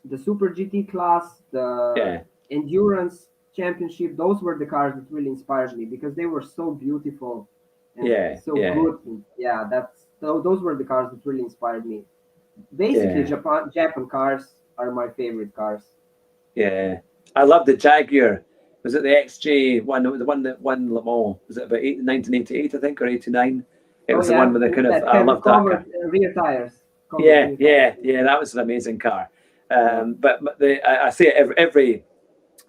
S2: the Super GT class, the Endurance Championship. Those were the cars that really inspired me, because they were so beautiful and good. Those were the cars that really inspired me. Basically, Japan cars are my favorite cars.
S1: Yeah, I love the Jaguar. Was it the XJ one? The one that won Le Mans. Was it about 1988, I think, or 89? It was the one with the kind of. I love that car.
S2: Rear tires.
S1: That was an amazing car. But I say it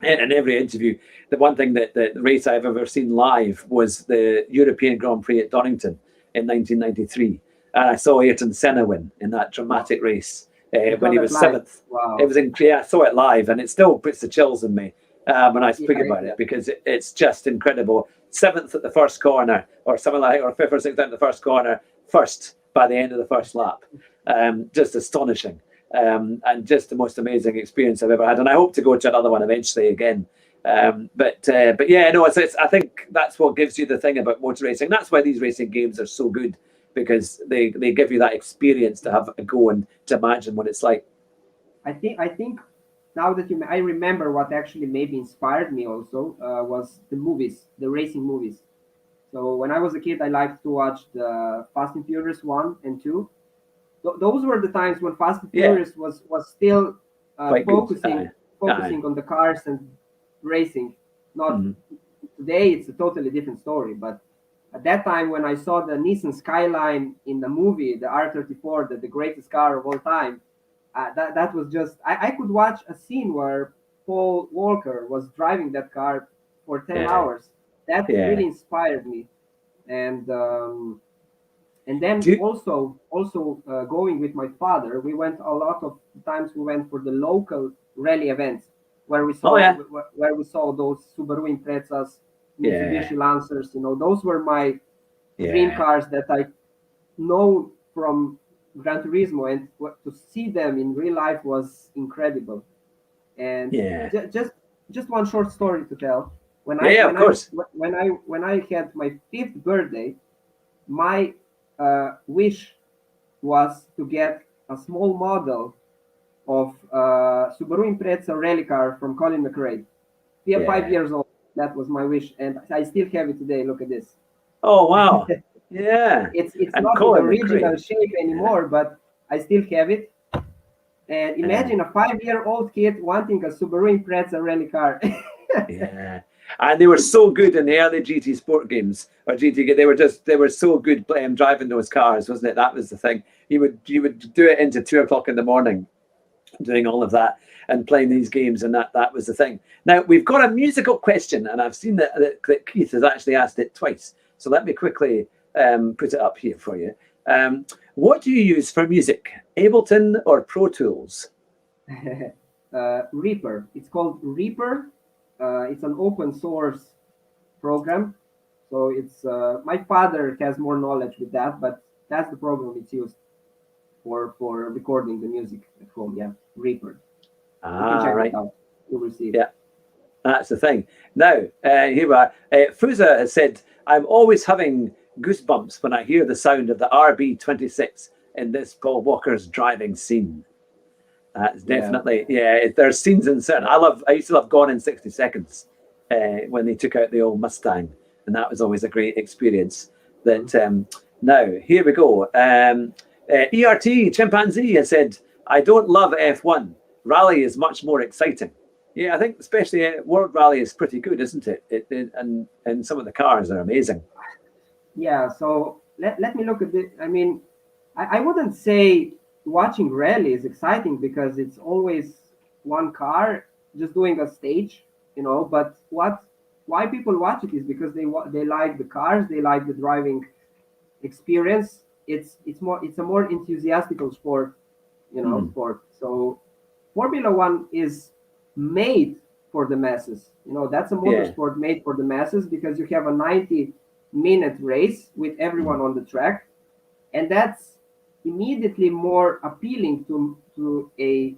S1: in every interview. The one thing that the race I've ever seen live was the European Grand Prix at Donington in 1993, and I saw Ayrton Senna win in that dramatic race when he was seventh.
S2: Wow.
S1: It was I saw it live, and it still puts the chills in me when I speak about it, because it's just incredible. Seventh at the first corner, or something like, or fifth or sixth at the first corner, first by the end of the first lap. Just astonishing, and just the most amazing experience I've ever had. And I hope to go to another one eventually again. But yeah, no, I think that's what gives you the thing about motor racing. That's why these racing games are so good, because they give you that experience to have a go and to imagine what it's like.
S2: I think now that I remember what actually maybe inspired me also was the movies, the racing movies. So when I was a kid, I liked to watch the Fast and Furious 1 and 2. Those were the times when Fast and Furious was still focusing on the cars and racing. Not today, it's a totally different story. But at that time, when I saw the Nissan Skyline in the movie, the R34, the greatest car of all time, that was just, I could watch a scene where Paul Walker was driving that car for 10 hours. That really inspired me. And then also going with my father, we went a lot of times. We went for the local rally events where we saw those Subaru Imprezas, Mitsubishi Lancers. You know, those were my dream cars that I know from Gran Turismo, and to see them in real life was incredible. And just one short story to tell. When I had my 5th birthday, my wish was to get a small model of Subaru Impreza rally car from Colin McRae. 5 years old. That was my wish, and I still have it today. Look at this.
S1: Oh wow! Yeah,
S2: it's not the original shape anymore, but I still have it. And imagine a 5-year-old kid wanting a Subaru Impreza rally car.
S1: And they were so good in the early GT Sport games or GT. They were so good driving those cars, wasn't it? That was the thing. You would do it into 2 o'clock in the morning doing all of that and playing these games, and that was the thing. Now we've got a musical question, and I've seen that Keith has actually asked it twice. So let me quickly put it up here for you. What do you use for music, Ableton or Pro Tools?
S2: Reaper. It's called Reaper. It's an open source program. So it's my father has more knowledge with that, but that's the program it's used for recording the music at home. Yeah, Reaper. You can check it out. You will see it.
S1: Yeah, that's the thing. Now, here we are. Fuza has said, I'm always having goosebumps when I hear the sound of the RB26 in this Paul Walker's driving scene. That's definitely, there's scenes in certain. I used to love Gone in 60 Seconds when they took out the old Mustang, and that was always a great experience. That now, here we go. ERT Chimpanzee has said, I don't love F1. Rally is much more exciting. Yeah, I think especially World Rally is pretty good, isn't it? And some of the cars are amazing.
S2: Yeah, so let me look at this. I mean, I wouldn't say watching rally is exciting because it's always one car just doing a stage, but why people watch it is because they like the cars, they like the driving experience. It's a more enthusiastic sport, sport. So Formula One is made for the masses. That's a motorsport made for the masses because you have a 90-minute race with everyone on the track, and that's immediately more appealing to a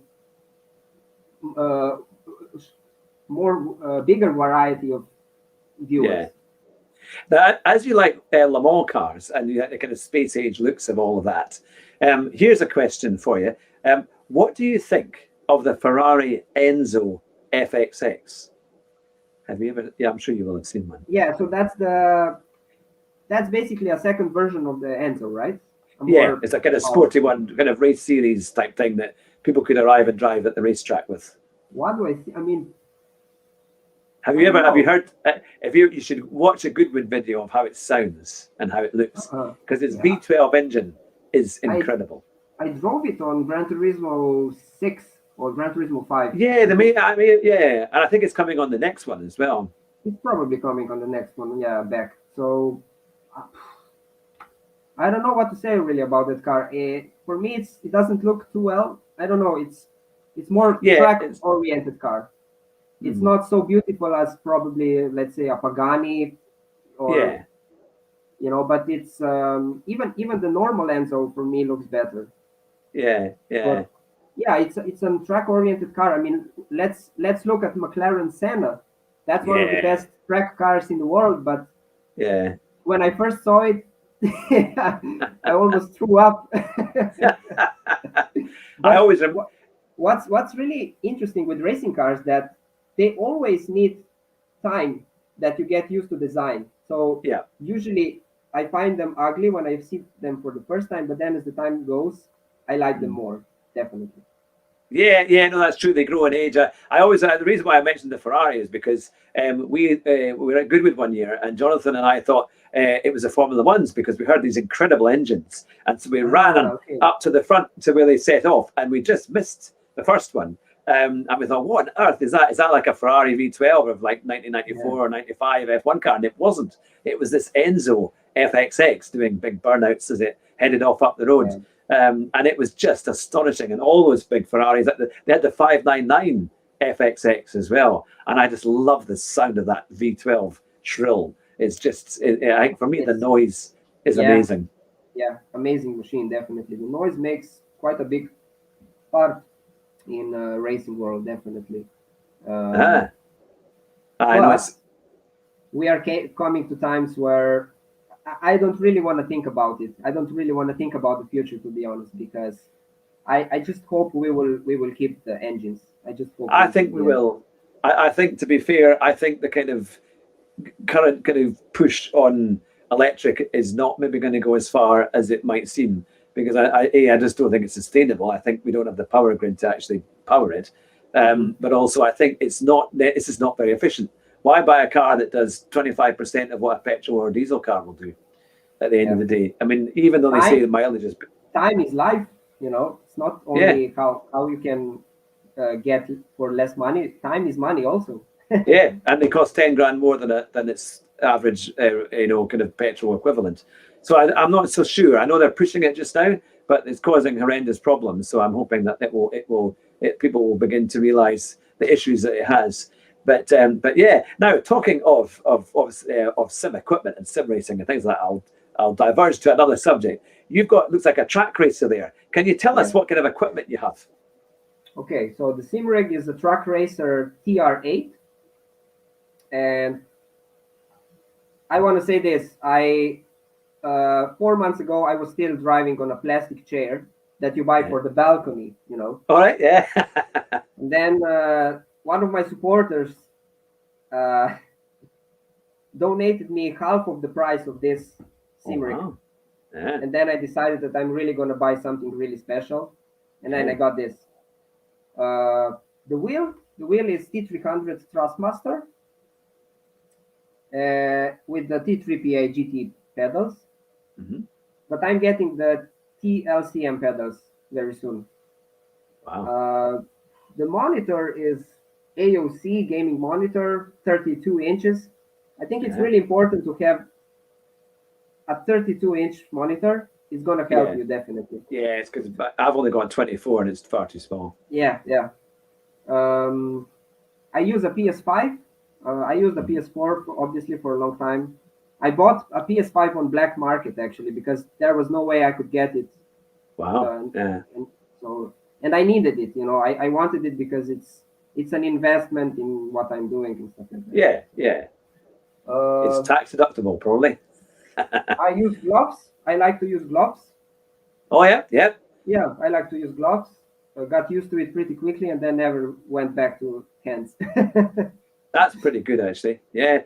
S2: more bigger variety of viewers.
S1: Yeah. Now, as you like Le Mans cars and you like the kind of space age looks of all of that, here's a question for you. What do you think of the Ferrari Enzo FXX? Have you ever? Yeah, I'm sure you will have seen one.
S2: Yeah, so that's basically a second version of the Enzo, right?
S1: It's a kind of sporty one, kind of race series type thing that people could arrive and drive at the racetrack with.
S2: What do I think? I mean,
S1: have you heard? You should watch a Goodwood video of how it sounds and how it looks, because its V12 engine is incredible.
S2: I drove it on Gran Turismo 6 or Gran Turismo 5.
S1: Yeah, and I think it's coming on the next one as well.
S2: It's probably coming on the next one, back. So I don't know what to say really about that car. For me, it doesn't look too well. I don't know. It's more track-oriented car. It's not so beautiful as probably, let's say, a Pagani, or but it's even the normal Enzo for me looks better.
S1: Yeah.
S2: But, it's a track-oriented car. I mean, let's look at McLaren Senna. That's one of the best track cars in the world. But when I first saw it, I almost threw up.
S1: I always
S2: what's really interesting with racing cars that they always need time that you get used to design. So usually I find them ugly when I see them for the first time, but then as the time goes, I like them more, definitely.
S1: Yeah, no, that's true. They grow in age. I always the reason why I mentioned the Ferrari is because we were at Goodwood one year, and Jonathan and I thought it was a Formula Ones because we heard these incredible engines, and so we ran up to the front to where they set off, and we just missed the first one. And we thought, what on earth is that? Is that like a Ferrari V12 of like 1994 or 95 F1 car? And it wasn't. It was this Enzo FXX doing big burnouts as it headed off up the road. And it was just astonishing. And all those big Ferraris, they had the 599 FXX as well. And I just love the sound of that V12 shrill. It's just, I think for me, the noise is amazing.
S2: Yeah, amazing machine, definitely. The noise makes quite a big part in racing world, definitely.
S1: I know.
S2: We are coming to times where I don't really want to think about it. I don't really want to think about the future, to be honest, because I just hope we will keep the engines. I just hope.
S1: I think we will. I think, to be fair, I think the kind of current kind of push on electric is not maybe going to go as far as it might seem, because I just don't think it's sustainable. I think we don't have the power grid to actually power it. But also I think this is not very efficient. Why buy a car that does 25% of what a petrol or diesel car will do at the end of the day? I mean, even though they say the mileage is...
S2: Time is life, It's not only how you can get for less money. Time is money also.
S1: Yeah, and they cost 10 grand more than its average, kind of petrol equivalent. So I'm not so sure. I know they're pushing it just now, but it's causing horrendous problems. So I'm hoping that people will begin to realise the issues that it has. But yeah. Now talking of sim equipment and sim racing and things like that, I'll diverge to another subject. You've got, looks like a track racer there. Can you tell us what kind of equipment you have?
S2: Okay, so the SimRig is a track racer TR8, and I want to say this: 4 months ago I was still driving on a plastic chair that you buy for the balcony,
S1: All right, yeah.
S2: And then one of my supporters donated me half of the price of this SimRig.
S1: Oh, wow. Yeah.
S2: And then I decided that I'm really going to buy something really special, and then I got this. The wheel is T300 Thrustmaster with the T3PA GT pedals, but I'm getting the TLCM pedals very soon.
S1: Wow.
S2: The monitor is AOC gaming monitor, 32 inches. I think it's really important to have a 32-inch monitor. It's going to help you definitely.
S1: Yeah, it's because I've only got 24 and it's far too small.
S2: Yeah. I use a PS5. I used a PS4 obviously for a long time. I bought a PS5 on black market actually because there was no way I could get it.
S1: Wow.
S2: And I needed it. I wanted it because it's an investment in what I'm doing and stuff like that.
S1: Yeah. It's tax deductible, probably.
S2: I use gloves. I like to use gloves.
S1: Oh yeah.
S2: Yeah, I like to use gloves. I got used to it pretty quickly and then never went back to hands.
S1: That's pretty good, actually. Yeah.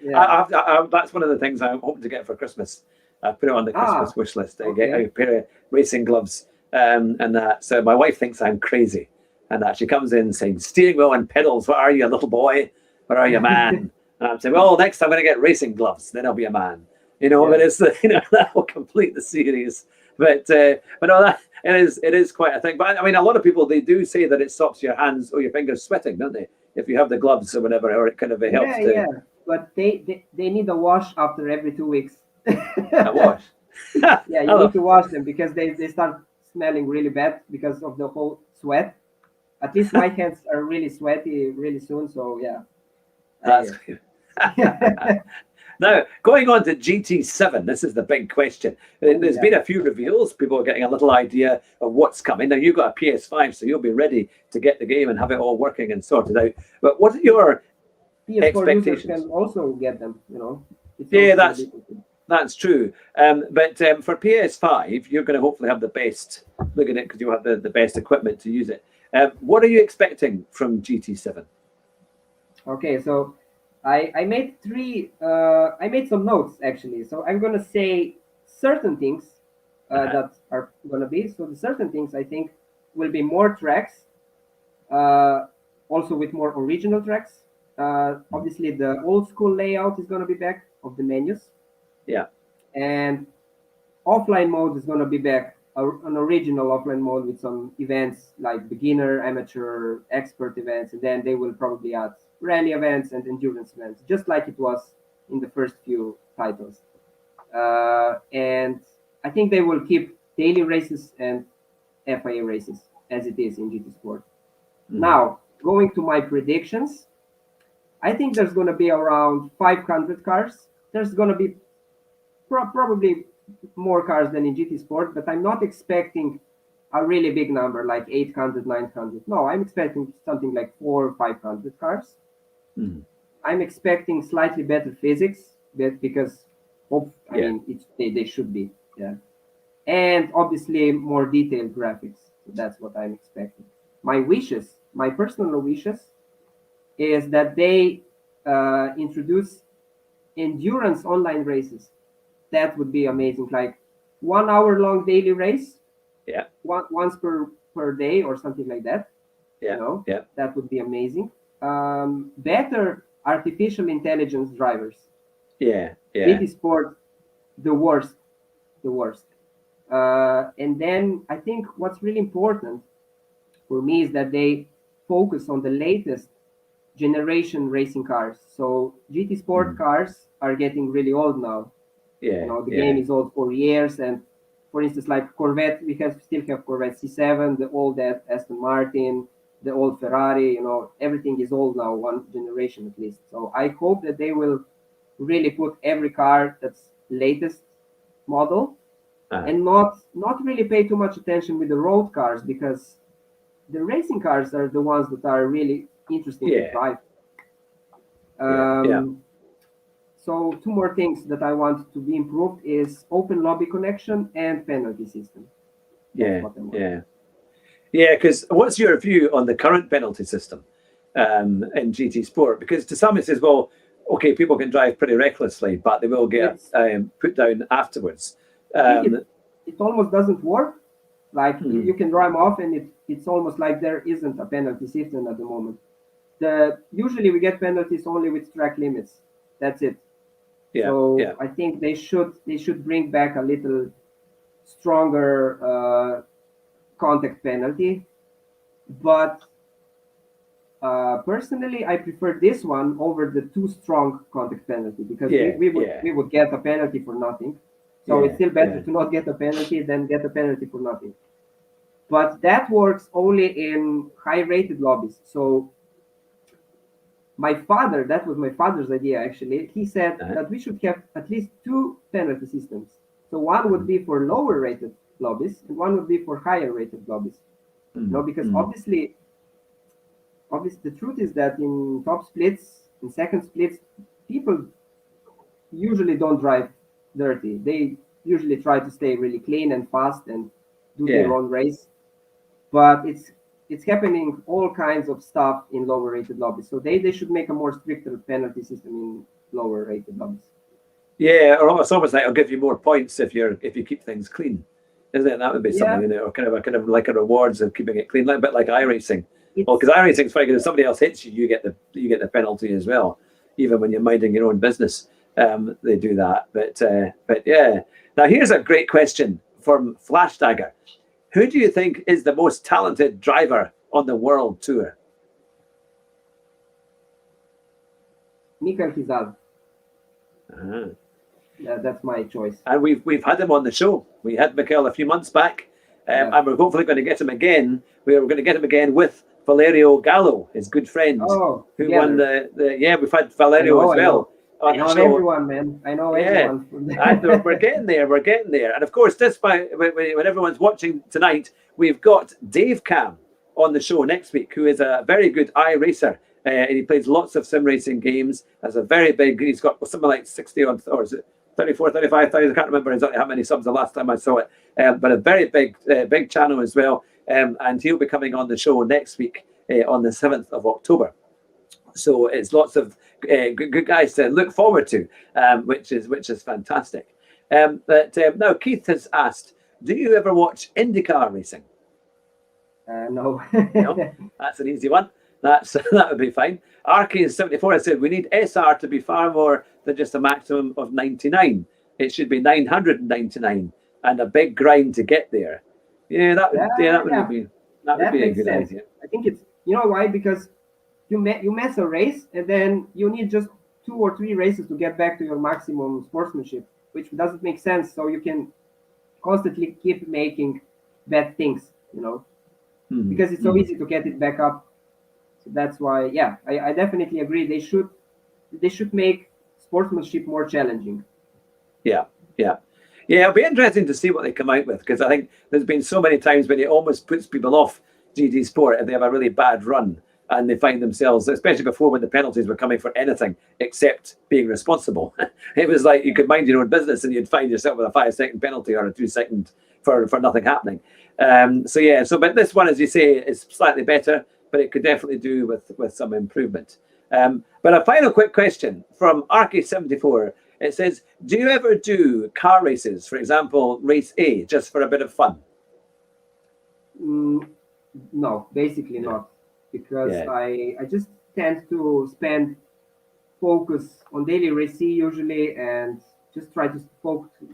S1: That's one of the things I'm hoping to get for Christmas. I put it on the Christmas wish list. I get a pair of racing gloves and that. So my wife thinks I'm crazy, and that she comes in saying, "Steering wheel and pedals. What are you, little boy? What are you, man?" And I'm saying, "Well, next I'm going to get racing gloves. Then I'll be a man." But it's that will complete the series. But no, that it is quite a thing. But I mean, a lot of people, they do say that it stops your hands or your fingers sweating, don't they? If you have the gloves or whatever, or it kind of helps.
S2: Yeah. But they need a wash after every 2 weeks.
S1: A wash.
S2: Yeah, you need to wash them because they start smelling really bad because of the whole sweat. At least my hands are really sweaty really soon. So yeah.
S1: That's good. Now, going on to GT7, this is the big question. There's been a few reveals. People are getting a little idea of what's coming. Now, you've got a PS5, so you'll be ready to get the game and have it all working and sorted out. But what are your
S2: PS4 users can also get them,
S1: That's true. But for PS5, you're going to hopefully have the best, look at it, because you have the best equipment to use it. What are you expecting from GT7?
S2: Okay, so I made I made some notes actually. So I'm gonna say certain things that are gonna be. So the certain things I think will be more tracks, also with more original tracks. Obviously, the old school layout is gonna be back of the menus.
S1: Yeah.
S2: And offline mode is gonna be back. An original offline mode with some events like beginner, amateur, expert events, and then they will probably add rally events and endurance events, just like it was in the first few titles. And I think they will keep daily races and FIA races as it is in GT Sport. Now, going to my predictions, I think there's going to be around 500 cars. There's going to be probably more cars than in GT Sport, but I'm not expecting a really big number like 800, 900. No, I'm expecting something like 400 or 500 cars. I'm expecting slightly better physics, because they should be, and obviously more detailed graphics. So that's what I'm expecting. My personal wishes, is that they introduce endurance online races. That would be amazing, like 1 hour long daily race, once per day or something like that. That would be amazing. Better artificial intelligence drivers. GT Sport, the worst. And then I think what's really important for me is that they focus on the latest generation racing cars. So GT Sport cars are getting really old now.
S1: Yeah,
S2: The game is old for years, and for instance, like Corvette, we still have Corvette C7, the old Aston Martin, the old Ferrari. Everything is old now, one generation at least. So I hope that they will really put every car that's latest model, and not really pay too much attention with the road cars, because the racing cars are the ones that are really interesting to drive. So 2 more things that I want to be improved is open lobby connection and penalty system.
S1: Because what's your view on the current penalty system in GT Sport? Because to some it says, well, okay, people can drive pretty recklessly, but they will get put down afterwards.
S2: It almost doesn't work. Like you can drive off, and it's almost like there isn't a penalty system at the moment. Usually we get penalties only with track limits. That's it. I think they should bring back a little stronger contact penalty. But personally, I prefer this one over the too strong contact penalty, because we would get a penalty for nothing. So it's still better to not get a penalty than get a penalty for nothing. But that works only in high-rated lobbies. So that was my father's idea, actually. He said that we should have at least 2 penalty systems. So one would be for lower-rated lobbies, and one would be for higher-rated lobbies. Because obviously the truth is that in top splits, in second splits, people usually don't drive dirty. They usually try to stay really clean and fast and do their own race. But it's happening all kinds of stuff in lower rated lobbies. So they should make a more stricter penalty system in lower rated lobbies.
S1: Yeah, or it's almost like I'll give you more points if you keep things clean, isn't it? That would be something, or kind of like a rewards of keeping it clean, like a bit like iRacing. Well, because iRacing is funny, because if somebody else hits you, you get the penalty as well, even when you're minding your own business. They do that, but yeah. Now here's a great question from Flash Dagger. Who do you think is the most talented driver on the World Tour?
S2: Mikael Hizal. That's my choice.
S1: And we've had him on the show. We had Mikael a few months back, and we're hopefully going to get him again. We're going to get him again with Valerio Gallo, his good friend, who won the. We've had Valerio as well.
S2: I know everyone, man. I know everyone.
S1: And we're getting there. We're getting there. And of course, when everyone's watching tonight, we've got Dave Cam on the show next week, who is a very good iRacer. And he plays lots of sim racing games. Has a very big. He's got something like 60 or is it 34, 35,000? I can't remember exactly how many subs the last time I saw it. But a very big channel as well. And he'll be coming on the show next week on the 7th of October. So it's lots of good guys to look forward to, which is fantastic. But now Keith has asked, do you ever watch IndyCar racing?
S2: No.
S1: No, that's an easy one. That would be fine. Arcade74 has said we need SR to be far more than just a maximum of 99. It should be 999 and a big grind to get there. That would be a good idea.
S2: I think it's, you know why? Because you mess a race, and then you need just 2 or 3 races to get back to your maximum sportsmanship, which doesn't make sense. So you can constantly keep making bad things, because it's so easy to get it back up. So that's why, I definitely agree. They should make sportsmanship more challenging. Yeah, it'll be interesting to see what they come out with, because I think there's been so many times when it almost puts people off GT Sport if they have a really bad run and they find themselves, especially before when the penalties were coming for anything except being responsible. It was like you could mind your own business and you'd find yourself with a 5-second penalty or a 2-second for nothing happening. But this one, as you say, is slightly better, but it could definitely do with some improvement. But a final quick question from Arky74. It says, do you ever do car races, for example, race A, just for a bit of fun? No, basically not. Because I just tend to focus on daily race C usually, and just try to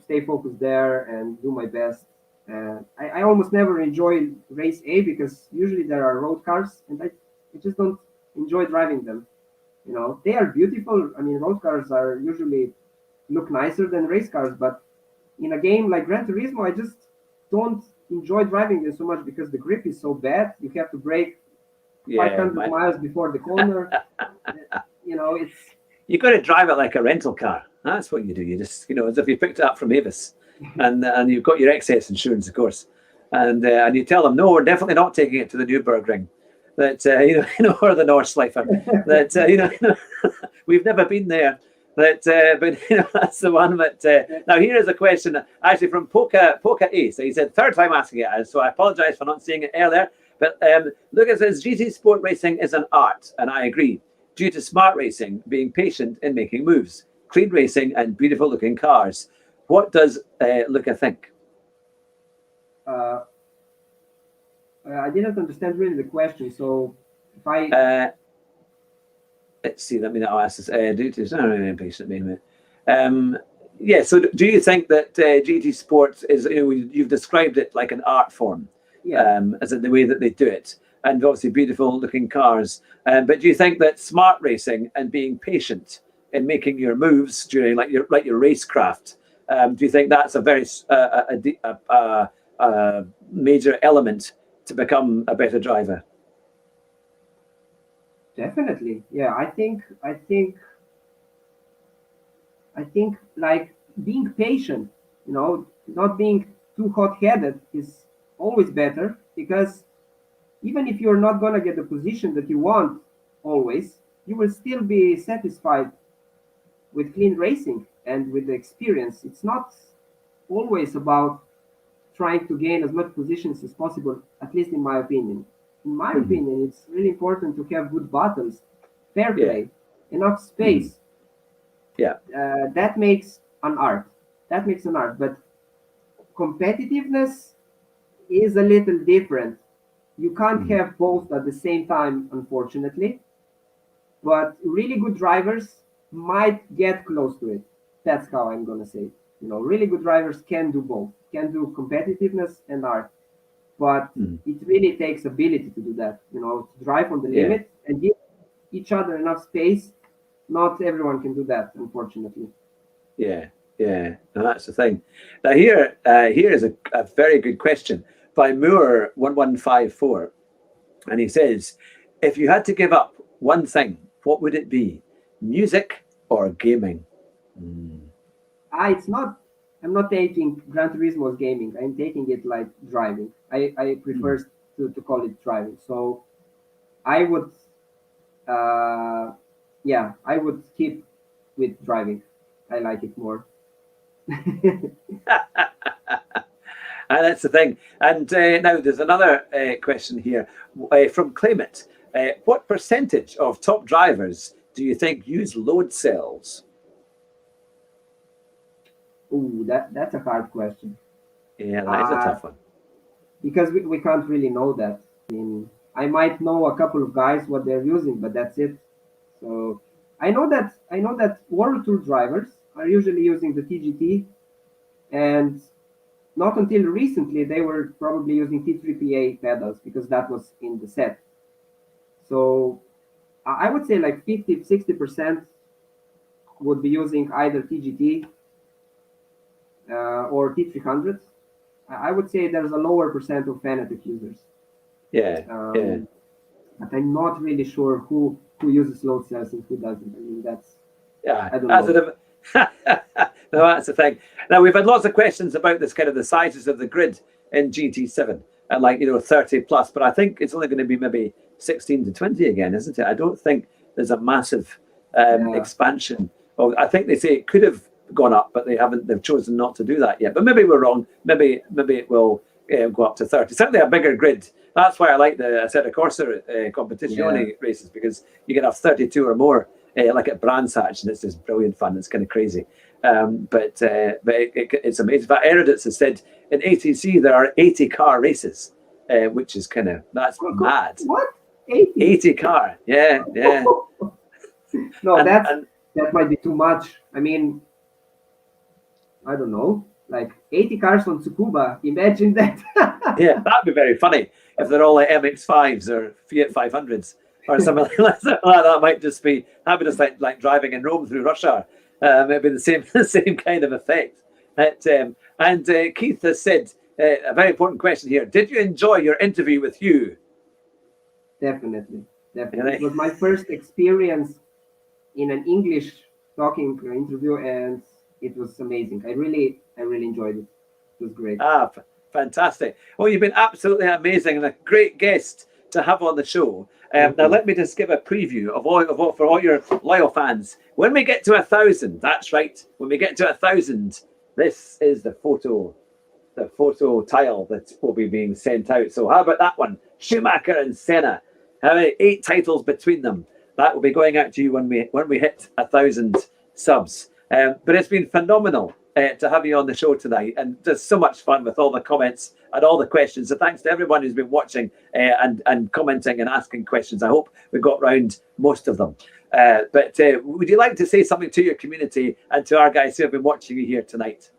S2: stay focused there and do my best. I almost never enjoy race A, because usually there are road cars, and I just don't enjoy driving them. You know, they are beautiful. I mean, road cars are usually look nicer than race cars, but in a game like Gran Turismo, I just don't enjoy driving them so much because the grip is so bad. You have to brake
S1: Yeah,
S2: 500 miles before the corner. You know, it's
S1: you got to drive it like a rental car. That's what you do. You just, as if you picked it up from Avis, and you've got your excess insurance, of course, and you tell them, no, we're definitely not taking it to the Nürburgring, that or the Nordschleife, that we've never been there. But that's the one. But now here is a question actually from Poca Ace. He said, third time asking it, so I apologize for not seeing it earlier. But Lucas says GT Sport racing is an art, and I agree. Due to smart racing, being patient in making moves, clean racing, and beautiful looking cars. What does Luca think?
S2: I didn't understand really the question. So if I
S1: let's see, let me now ask this. Due to patient, yeah. So do you think that GT Sports is? You've described it like an art form, as in the way that they do it, and obviously beautiful looking cars. But do you think that smart racing and being patient in making your moves during like your racecraft, do you think that's a very major element to become a better driver?
S2: Definitely, yeah. I think like being patient, not being too hot-headed is always better, because even if you're not gonna get the position that you want always, you will still be satisfied with clean racing and with the experience. It's not always about trying to gain as much positions as possible, at least in my opinion. In my opinion, it's really important to have good battles, fair play, enough space. That makes an art. But competitiveness is a little different. You can't have both at the same time, unfortunately. But really good drivers might get close to it. That's how I'm gonna say it. Really good drivers can do both, can do competitiveness and art. But it really takes ability to do that, to drive on the limit and give each other enough space. Not everyone can do that, unfortunately.
S1: Yeah. And that's the thing. Now here is a very good question by Moore1154. And he says, if you had to give up one thing, what would it be? Music or gaming?
S2: I'm not taking Gran Turismo as gaming. I'm taking it like driving. I prefer to call it driving. So I would, I would keep with driving. I like it more.
S1: And that's the thing. And now there's another question here from Claimant. What percentage of top drivers do you think use load cells?
S2: Ooh, that's a hard question.
S1: Yeah, that is a tough one.
S2: Because we can't really know that. I mean, I might know a couple of guys what they're using, but that's it. So I know that World Tour drivers are usually using the TGT, and not until recently they were probably using T3PA pedals because that was in the set. So I would say like 50-60% would be using either TGT or T300. I would say there's a lower percent of Fanatec users. But I'm not really sure who uses load cells and who doesn't. I mean, I don't know.
S1: No, that's the thing. Now we've had lots of questions about this kind of the sizes of the grid in GT7 and 30 plus, but I think it's only going to be maybe 16 to 20 again, isn't it? I don't think there's a massive expansion. I think they say it could have gone up, but they've chosen not to do that yet. But maybe we're wrong. Maybe it will go up to 30. Certainly a bigger grid. That's why I like the Assetto Corsa Competizione races, because you can have 32 or more, like at Brands Hatch, and it's just brilliant fun. It's kind of crazy. But it's amazing. But Eruditz has said in ATC there are 80 car races, which is that's mad.
S2: What? 80
S1: car? Yeah.
S2: No, that might be too much. I mean, I don't know, like 80 cars on Tsukuba. Imagine that.
S1: Yeah, that'd be very funny if they're all like MX-5s or Fiat 500s. or something like that. Might just be like driving in Rome through rush hour. Maybe the same the same kind of effect. And Keith has said a very important question here. Did you enjoy your interview with Hugh?
S2: Definitely. It was my first experience in an English talking interview, and it was amazing. I really enjoyed it. It was great.
S1: Fantastic. Well, you've been absolutely amazing and a great guest to have on the show. Now, let me just give a preview of all for all your loyal fans. When we get to 1,000, that's right. When we get to 1,000, this is the photo tile that will be being sent out. So how about that one? Schumacher and Senna. How many 8 titles between them? That will be going out to you when we hit 1,000 subs. But it's been phenomenal to have you on the show tonight, and just so much fun with all the comments and all the questions. So thanks to everyone who's been watching and commenting and asking questions. I hope we got round most of them. But would you like to say something to your community and to our guys who have been watching you here tonight?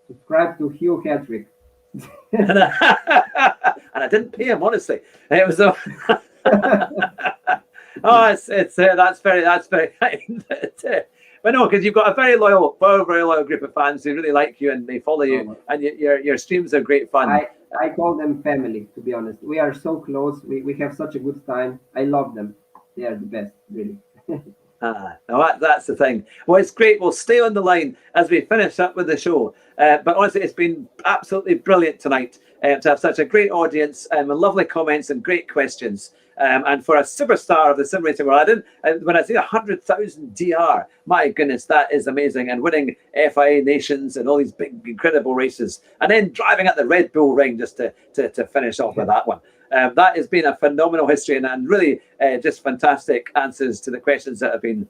S2: Subscribe to Hugh Hedrick.
S1: And I didn't pay him, honestly. It was that's very kind. But no, because you've got a very loyal group of fans who really like you and they follow you, and your streams are great fun.
S2: I call them family, to be honest. We are so close. We have such a good time. I love them. They are the best, really.
S1: Now that's the thing. Well, it's great. We'll stay on the line as we finish up with the show. But honestly, it's been absolutely brilliant tonight to have such a great audience and lovely comments and great questions. And for a superstar of the sim racing world, when I say 100,000 DR, my goodness, that is amazing. And winning FIA Nations and all these big, incredible races, and then driving at the Red Bull Ring just to finish off with that one. That has been a phenomenal history and really just fantastic answers to the questions that have been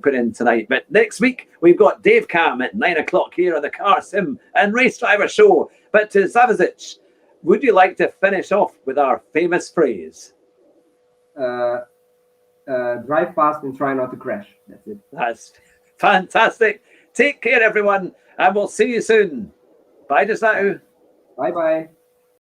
S1: put in tonight. But next week, we've got Dave Cam at 9 o'clock here on the Car Sim and Race Driver Show. But to Zavisic, would you like to finish off with our famous phrase?
S2: Drive fast and try not to crash. That's it.
S1: That's fantastic. Take care, everyone, and we'll see you soon. Bye just now.
S2: Bye-bye.